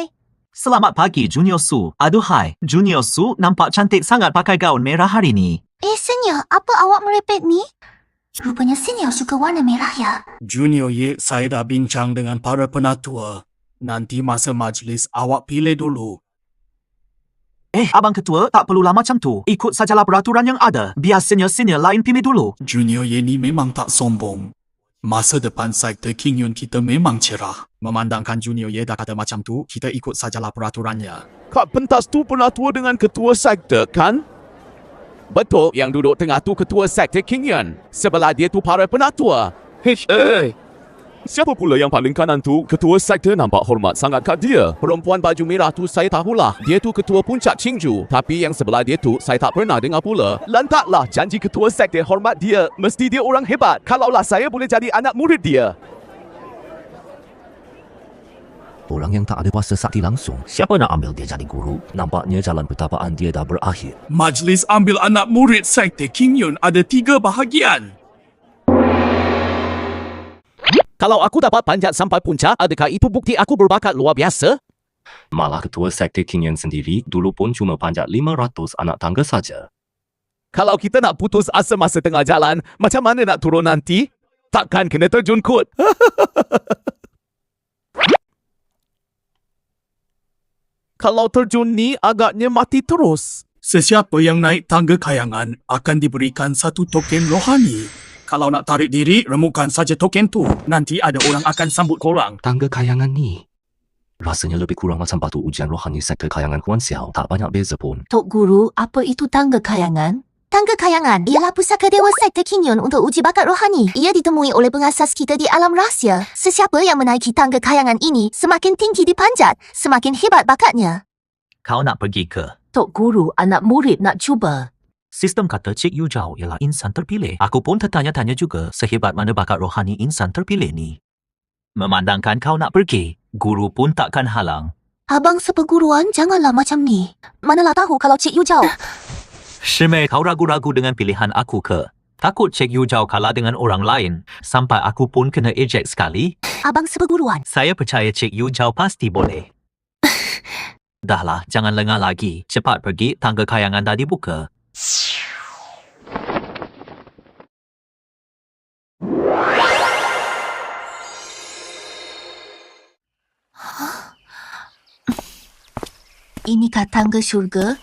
Selamat pagi, Junior Su. Aduhai, Junior Su nampak cantik sangat pakai gaun merah hari ni. Senior, apa awak merepek ni? Rupanya senior suka warna merah ya. Junior Ye, saya dah bincang dengan para penatua. Nanti masa majlis awak pilih dulu. Abang ketua, tak perlulah macam tu. Ikut sajalah peraturan yang ada. Biar senior-senior lain pilih dulu. Junior Ye ni memang tak sombong. Masa depan sekte King Yun kita memang cerah. Memandangkan Junior Ye dah kata macam tu, kita ikut sajalah peraturannya. Kak pentas tu penatua dengan ketua sekte, kan? Betul, yang duduk tengah tu ketua sekte King Yun. Sebelah dia tu para penatua. Siapa pula yang paling kanan tu? Ketua sekte nampak hormat sangat kat dia. Perempuan baju merah tu saya tahulah. Dia tu ketua puncak Qingju. Tapi yang sebelah dia tu saya tak pernah dengar pula. Lantaklah janji ketua sekte hormat dia. Mesti dia orang hebat. Kalaulah saya boleh jadi anak murid dia. Orang yang tak ada kuasa sakti langsung. Siapa nak ambil dia jadi guru? Nampaknya jalan pertapaan dia dah berakhir. Majlis ambil anak murid sekte King Yun ada 3 bahagian. Kalau aku dapat panjat sampai puncak, adakah itu bukti aku berbakat luar biasa? Malah ketua sekte King Yun sendiri dulu pun cuma panjat 500 anak tangga saja. Kalau kita nak putus asa masa tengah jalan, macam mana nak turun nanti? Takkan kena terjun kot? Kalau terjun ni agaknya mati terus. Sesiapa yang naik tangga kayangan akan diberikan 1 token rohani. Kalau nak tarik diri, remukkan saja token tu. Nanti ada orang akan sambut korang. Tangga kayangan ni rasanya lebih kurang macam batu ujian rohani sekte kayangan Huan Xiao. Tak banyak beza pun. Tok Guru, apa itu tangga kayangan? Tangga kayangan ialah pusaka dewa sekte King Yun untuk uji bakat rohani. Ia ditemui oleh pengasas kita di alam rahsia. Sesiapa yang menaiki tangga kayangan ini, semakin tinggi dipanjat, semakin hebat bakatnya. Kau nak pergi ke? Tok Guru, anak murid nak cuba. Sistem kata Cik Yu Zhao ialah insan terpilih. Aku pun tertanya-tanya juga sehebat mana bakat rohani insan terpilih ni. Memandangkan kau nak pergi, guru pun takkan halang. Abang seperguruan, janganlah macam ni. Manalah tahu kalau Cik Yu Zhao... Shimei, kau ragu-ragu dengan pilihan aku ke? Takut Cik Yu Zhao kalah dengan orang lain, sampai aku pun kena ejek sekali? Abang seperguruan. Saya percaya Cik Yu Zhao pasti boleh. Dahlah, jangan lengah lagi. Cepat pergi, tangga kayangan dah dibuka. Inikah tangga syurga?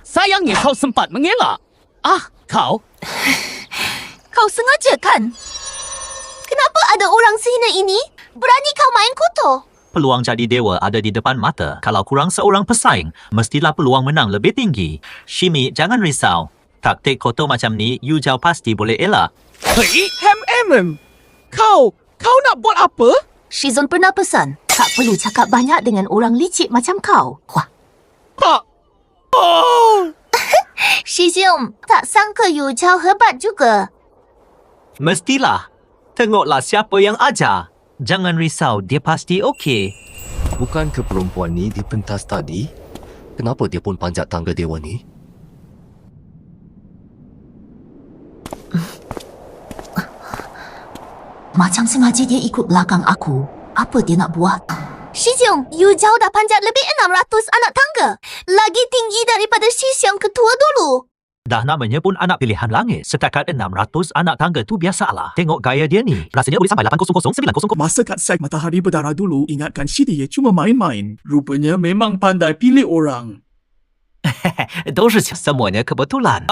Sayangnya kau sempat mengelak. Kau? Kau sengaja kan? Kenapa ada orang sehina ini? Berani kau main kotor? Peluang jadi dewa ada di depan mata. Kalau kurang seorang pesaing, mestilah peluang menang lebih tinggi. Shimi, jangan risau. Taktik kotor macam ni, Yu Zhao pasti boleh elak. Hei, Kau nak buat apa? Shizun pernah pesan, tak perlu cakap banyak dengan orang licik macam kau. Wah. Pak. Shizun, tak sangka Yu Zhao hebat juga. Mestilah. Tengoklah siapa yang ajar. Jangan risau, dia pasti okey. Bukan ke perempuan ni di pentas tadi? Kenapa dia pun panjat tangga dewa ni? Macam sengaja dia ikut belakang aku. Apa dia nak buat? Shi Xiong, Yu Zhao dah panjat lebih 600 anak tangga. Lagi tinggi daripada Shi Xiong ketua dulu. Dah namanya pun anak pilihan langit. Setakat 600 anak tangga tu biasalah. Tengok gaya dia ni. Rasanya boleh sampai 800-900. Masa kat sek Matahari Berdarah dulu, ingatkan Shi dia cuma main-main. Rupanya memang pandai pilih orang. 都是 semuanya kebetulan.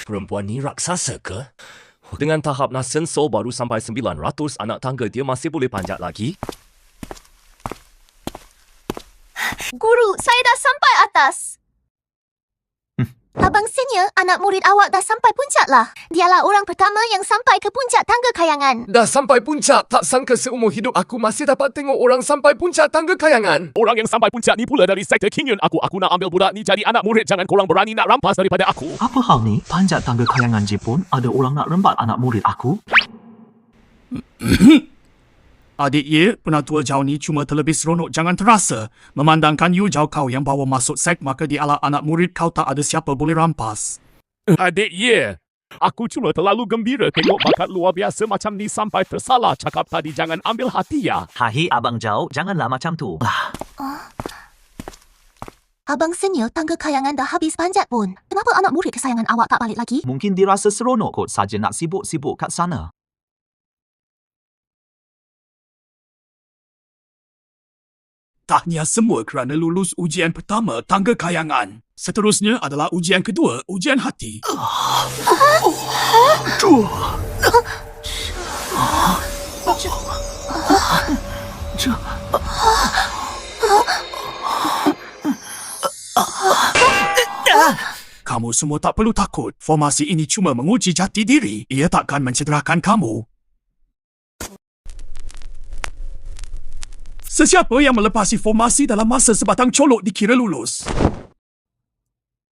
Perempuan ni raksasa ke? Dengan tahap Nasen Soul baru sampai 900 anak tangga dia masih boleh panjat lagi? Guru, saya dah sampai atas. Abang senior, anak murid awak dah sampai puncak lah. Dialah orang pertama yang sampai ke puncak tangga kayangan. Dah sampai puncak. Tak sangka seumur hidup aku masih dapat tengok orang sampai puncak tangga kayangan. Orang yang sampai puncak ni pula dari sektor Kingyun. Aku nak ambil budak ni jadi anak murid. Jangan korang berani nak rampas daripada aku. Apa hal ni? Panjat tangga kayangan je pun ada orang nak rembat anak murid aku? Adik Ye, penatua Zhao ni cuma terlebih seronok jangan terasa. Memandangkan Yu Zhao kau yang bawa masuk sek, maka dialah anak murid kau tak ada siapa boleh rampas. Adik Ye, aku cuma terlalu gembira tengok bakat luar biasa macam ni sampai tersalah cakap tadi. Jangan ambil hati ya. Hai Abang Zhao, janganlah macam tu. Abang senior, tangga kayangan dah habis panjat pun. Kenapa anak murid kesayangan awak tak balik lagi? Mungkin dirasa seronok kot saja nak sibuk-sibuk kat sana. Tahniah semua kerana lulus ujian pertama tangga kayangan. Seterusnya adalah ujian kedua, ujian hati. Kamu semua tak perlu takut. Formasi ini cuma menguji jati diri. Ia takkan mencederakan kamu. Sesiapa yang melepasi formasi dalam masa sebatang colok dikira lulus.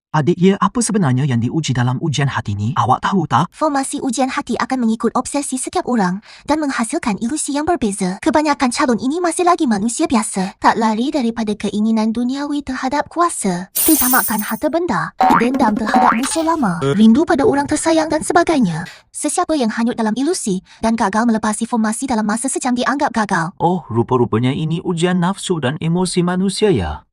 Adik Ye, apa sebenarnya yang diuji dalam ujian hati ni? Awak tahu tak? Formasi ujian hati akan mengikut obsesi setiap orang dan menghasilkan ilusi yang berbeza. Kebanyakan calon ini masih lagi manusia biasa. Tak lari daripada keinginan duniawi terhadap kuasa, ditamakan harta benda, dendam terhadap musuh lama, rindu pada orang tersayang dan sebagainya. Sesiapa yang hanyut dalam ilusi dan gagal melepasi formasi dalam masa sejam dianggap gagal. Oh, rupa-rupanya ini ujian nafsu dan emosi manusia ya.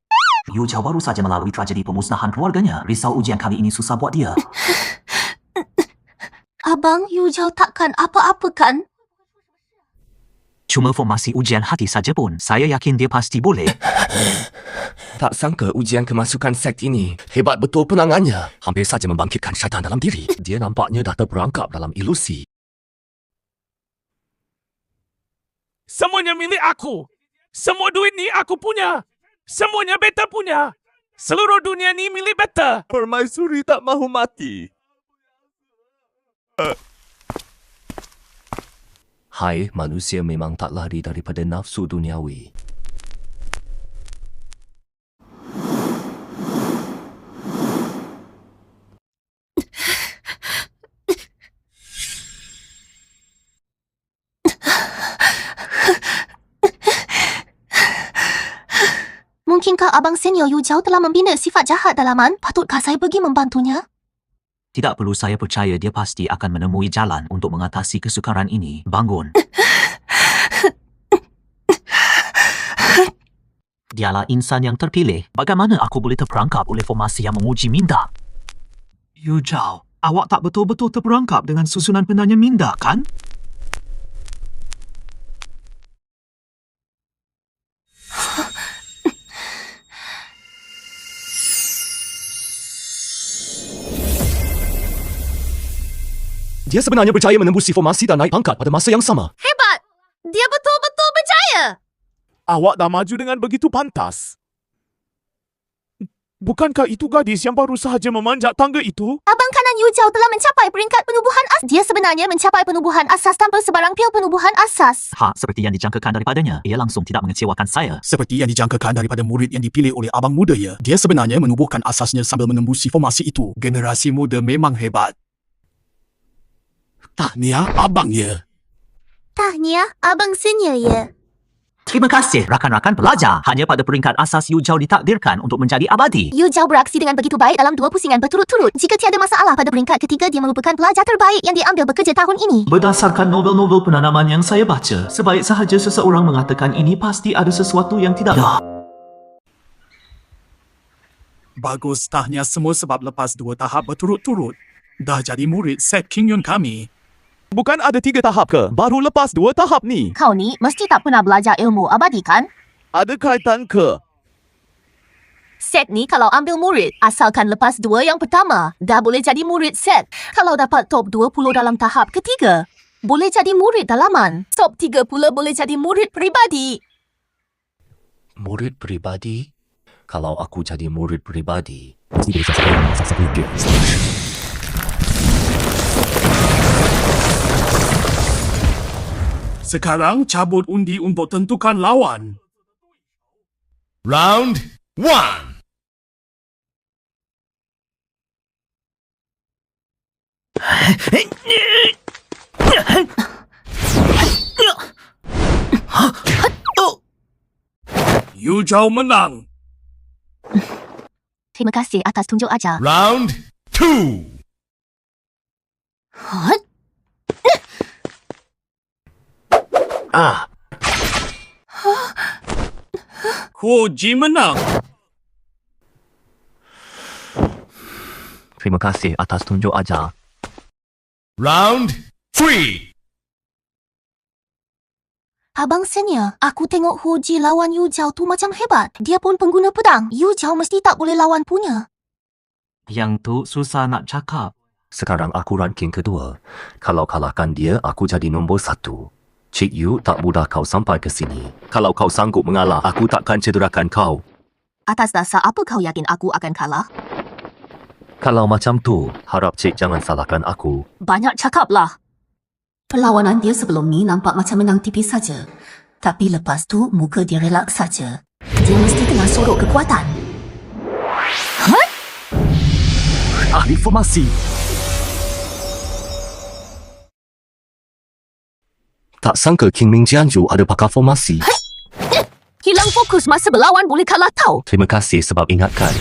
Yu Zhao baru saja melalui tragedi pemusnahan keluarganya. Risau ujian kali ini susah buat dia. Abang, Yu Zhao takkan apa-apa kan? Cuma formasi ujian hati saja pun. Saya yakin dia pasti boleh. Tak sangka ujian kemasukan sekt ini hebat betul penangannya. Hampir saja membangkitkan syaitan dalam diri. Dia nampaknya dah terperangkap dalam ilusi. Semuanya milik aku. Semua duit ni aku punya. Semuanya beta punya. Seluruh dunia ni milik beta. Permaisuri tak mahu mati. Hai, manusia memang tak lari daripada nafsu duniawi. Mungkinkah Abang Senior Yu Zhao telah membina sifat jahat dalaman? Patutkah saya pergi membantunya? Tidak perlu, saya percaya dia pasti akan menemui jalan untuk mengatasi kesukaran ini. Bangun. Dialah insan yang terpilih. Bagaimana aku boleh terperangkap oleh formasi yang menguji minda? Yu Zhao, awak tak betul-betul terperangkap dengan susunan penanya minda, kan? Dia sebenarnya berjaya menembusi formasi dan naik pangkat pada masa yang sama. Hebat! Dia betul-betul berjaya! Awak dah maju dengan begitu pantas. Bukankah itu gadis yang baru sahaja memanjat tangga itu? Abang kanan Yu Yu Zhao telah mencapai peringkat penubuhan asas. Dia sebenarnya mencapai penubuhan asas tanpa sebarang pil penubuhan asas. Seperti yang dijangkakan daripadanya, ia langsung tidak mengecewakan saya. Seperti yang dijangkakan daripada murid yang dipilih oleh abang muda ya, dia sebenarnya menubuhkan asasnya sambil menembusi formasi itu. Generasi muda memang hebat. Tahniah abang ya. Tahniah, abang senior ya. Terima kasih rakan-rakan pelajar. Hanya pada peringkat asas Yu Zhao ditakdirkan untuk menjadi abadi. Yu Zhao beraksi dengan begitu baik dalam 2 pusingan berturut-turut. Jika tiada masalah pada peringkat ketiga, dia merupakan pelajar terbaik yang diambil bekerja tahun ini. Berdasarkan novel-novel penanaman yang saya baca, sebaik sahaja seseorang mengatakan ini pasti ada sesuatu yang tidak... Bagus, tahniah semua sebab lepas 2 tahap berturut-turut, dah jadi murid set Kingyun kami. Bukan ada 3 tahap ke? Baru lepas 2 tahap ni. Kau ni mesti tak pernah belajar ilmu abadi kan? Ada kaitan ke? Set ni kalau ambil murid, asalkan lepas 2 yang pertama, dah boleh jadi murid set. Kalau dapat top 20 dalam tahap ketiga, boleh jadi murid dalaman. Top 3 pula boleh jadi murid peribadi. Murid peribadi? Kalau aku jadi murid peribadi, Sekarang cabut undi untuk tentukan lawan. Round 1. Yu Zhao menang. Terima kasih atas tunjuk ajar. Round 2. Huo Ji menang. Terima kasih atas tunjuk ajar. Round 3. Abang senior, aku tengok Hu Ji lawan Yu Zhao tu macam hebat. Dia pun pengguna pedang. Yu Zhao mesti tak boleh lawan punya. Yang tu susah nak cakap. sekarang aku ranking kedua. Kalau kalahkan dia, aku jadi nombor 1. Cik Yu, tak mudah kau sampai ke sini. Kalau kau sanggup mengalah, aku takkan cederakan kau. Atas dasar apa kau yakin aku akan kalah? Kalau macam tu, harap cik jangan salahkan aku. Banyak cakaplah. Perlawanan dia sebelum ni nampak macam menang tipis saja. Tapi lepas tu, muka dia relak saja. Dia mesti kena sorok kekuatan. Ahli formasi. Tak sangka King Ming Jianju ada pakar formasi. Hilang fokus masa berlawan boleh kalah tau. Terima kasih sebab ingatkan.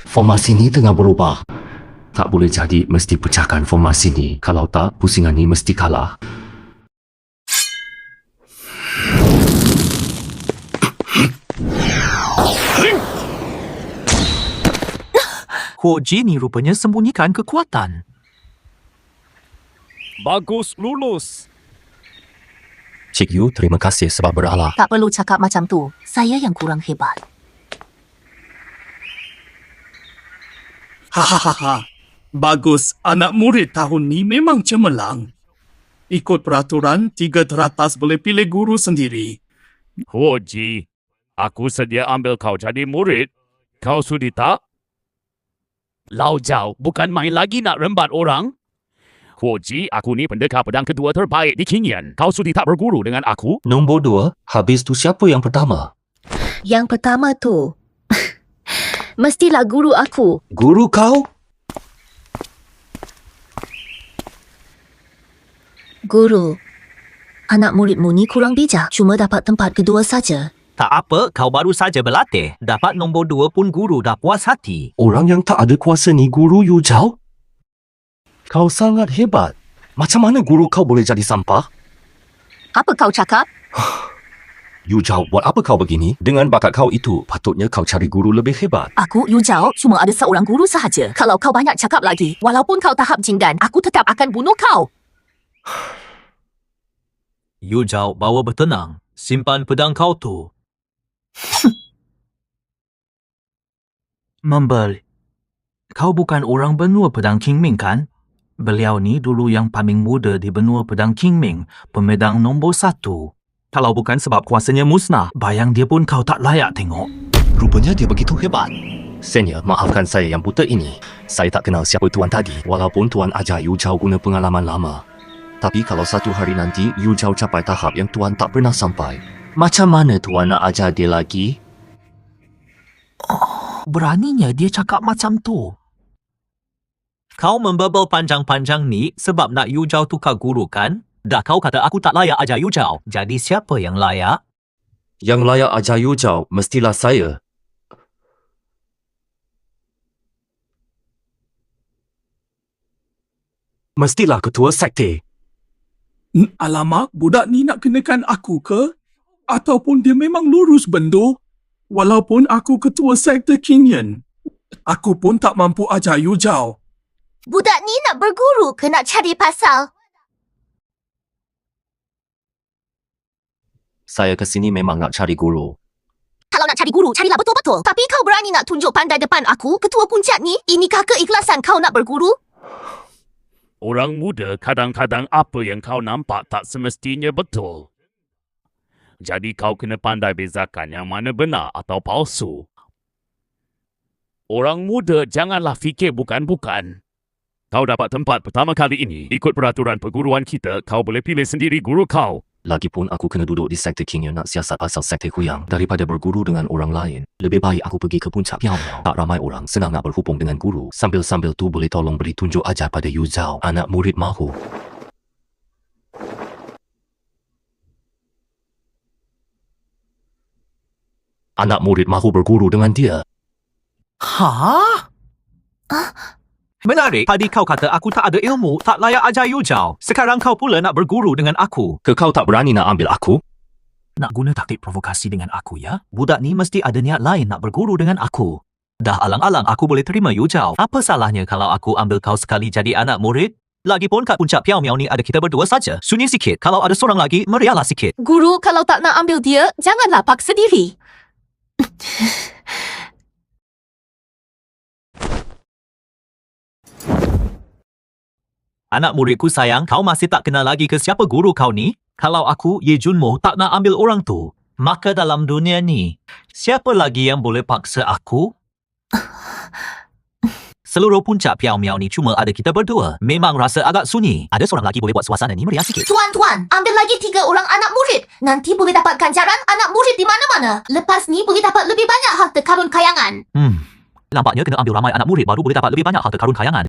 Formasi ni tengah berubah. Tak boleh jadi mesti pecahkan formasi ni. Kalau tak, pusingan ni mesti kalah. Huo Ji ni rupanya sembunyikan kekuatan. Bagus lulus. Cik Yu, terima kasih sebab beralah. Tak perlu cakap macam tu. Saya yang kurang hebat. Hahaha. Bagus, anak murid tahun ni memang cemerlang. Ikut peraturan, 3 teratas boleh pilih guru sendiri. Huo Ji, aku sedia ambil kau jadi murid. Kau sudi tak? Lau Zhao, bukan main lagi nak rembat orang. Huo Ji, aku ni pendekar pedang kedua terbaik di Qingyan. Kau sudi tak berguru dengan aku? Nombor 2, habis tu siapa yang pertama? Yang pertama tu, mestilah guru aku. Guru kau? Guru, anak muridmu ni kurang bijak. Cuma dapat tempat kedua saja. Tak apa, kau baru saja berlatih. Dapat nombor 2 pun guru dah puas hati. Orang yang tak ada kuasa ni Guru Yu Zhao? Kau sangat hebat. Macam mana guru kau boleh jadi sampah? Apa kau cakap? Yu Zhao, buat apa kau begini? Dengan bakat kau itu, patutnya kau cari guru lebih hebat. Aku, Yu Zhao, cuma ada seorang guru sahaja. Kalau kau banyak cakap lagi, walaupun kau tahap jinggan, aku tetap akan bunuh kau. Yu Zhao, bawa bertenang. Simpan pedang kau tu. Membeli. Kau bukan orang benua pedang King Ming kan? Beliau ni dulu yang paling muda di benua pedang King Ming, pemedang nombor 1. Kalau bukan sebab kuasanya musnah, bayang dia pun kau tak layak tengok. Rupanya dia begitu hebat. Senior, maafkan saya yang buta ini. Saya tak kenal siapa tuan tadi. Walaupun tuan ajar Yu Zhao guna pengalaman lama. Tapi kalau satu hari nanti Yu Zhao capai tahap yang tuan tak pernah sampai, macam mana tuan nak ajar dia lagi? Beraninya dia cakap macam tu. Kau membebel panjang-panjang ni sebab nak Yu Zhao tukar guru kan? Dah kau kata aku tak layak ajar Yu Zhao. Jadi siapa yang layak? Yang layak ajar Yu Zhao mestilah saya. Mestilah ketua sekte. Alamak, budak ni nak kenakan aku ke? Ataupun dia memang lurus bendo? Walaupun aku ketua sekte Kinyan, aku pun tak mampu ajar Yu Zhao. Budak ni nak berguru ke nak cari pasal? Saya ke sini memang nak cari guru. Kalau nak cari guru, carilah betul-betul. Tapi kau berani nak tunjuk pandai depan aku, ketua puncak ni? Inikah keikhlasan kau nak berguru? Orang muda kadang-kadang apa yang kau nampak tak semestinya betul. Jadi kau kena pandai bezakan yang mana benar atau palsu. Orang muda janganlah fikir bukan-bukan. Kau dapat tempat pertama kali ini. Ikut peraturan perguruan kita, kau boleh pilih sendiri guru kau. Lagipun aku kena duduk di sekte King nak siasat pasal sekte Kuyang daripada berguru dengan orang lain. Lebih baik aku pergi ke puncak Piao Miao. Tak ramai orang senang nak berhubung dengan guru. Sambil-sambil tu boleh tolong beri tunjuk ajar pada Yu Zhao, anak murid mahu. Anak murid mahu berguru dengan dia. Ha? Menarik. Tadi kau kata aku tak ada ilmu, tak layak ajar Yu Zhao. Sekarang kau pula nak berguru dengan aku. Ke kau tak berani nak ambil aku? Nak guna taktik provokasi dengan aku ya? Budak ni mesti ada niat lain nak berguru dengan aku. Dah alang-alang aku boleh terima Yu Zhao. Apa salahnya kalau aku ambil kau sekali jadi anak murid? Lagipun kat puncak Piao Miao ni ada kita berdua saja. Sunyi sikit. Kalau ada seorang lagi, meriahlah sikit. Guru, kalau tak nak ambil dia, janganlah paksa diri. Anak muridku sayang, kau masih tak kenal lagi ke siapa guru kau ni? Kalau aku, Ye Junmo, tak nak ambil orang tu, maka dalam dunia ni, siapa lagi yang boleh paksa aku? Seluruh puncak Piao Miao ni cuma ada kita berdua. Memang rasa agak sunyi. Ada seorang lagi boleh buat suasana ni meriah sikit. Tuan-tuan, ambil lagi 3 orang anak murid. Nanti boleh dapat ganjaran anak murid di mana-mana. Lepas ni boleh dapat lebih banyak harta karun kayangan. Nampaknya kena ambil ramai anak murid baru boleh dapat lebih banyak harta karun kayangan.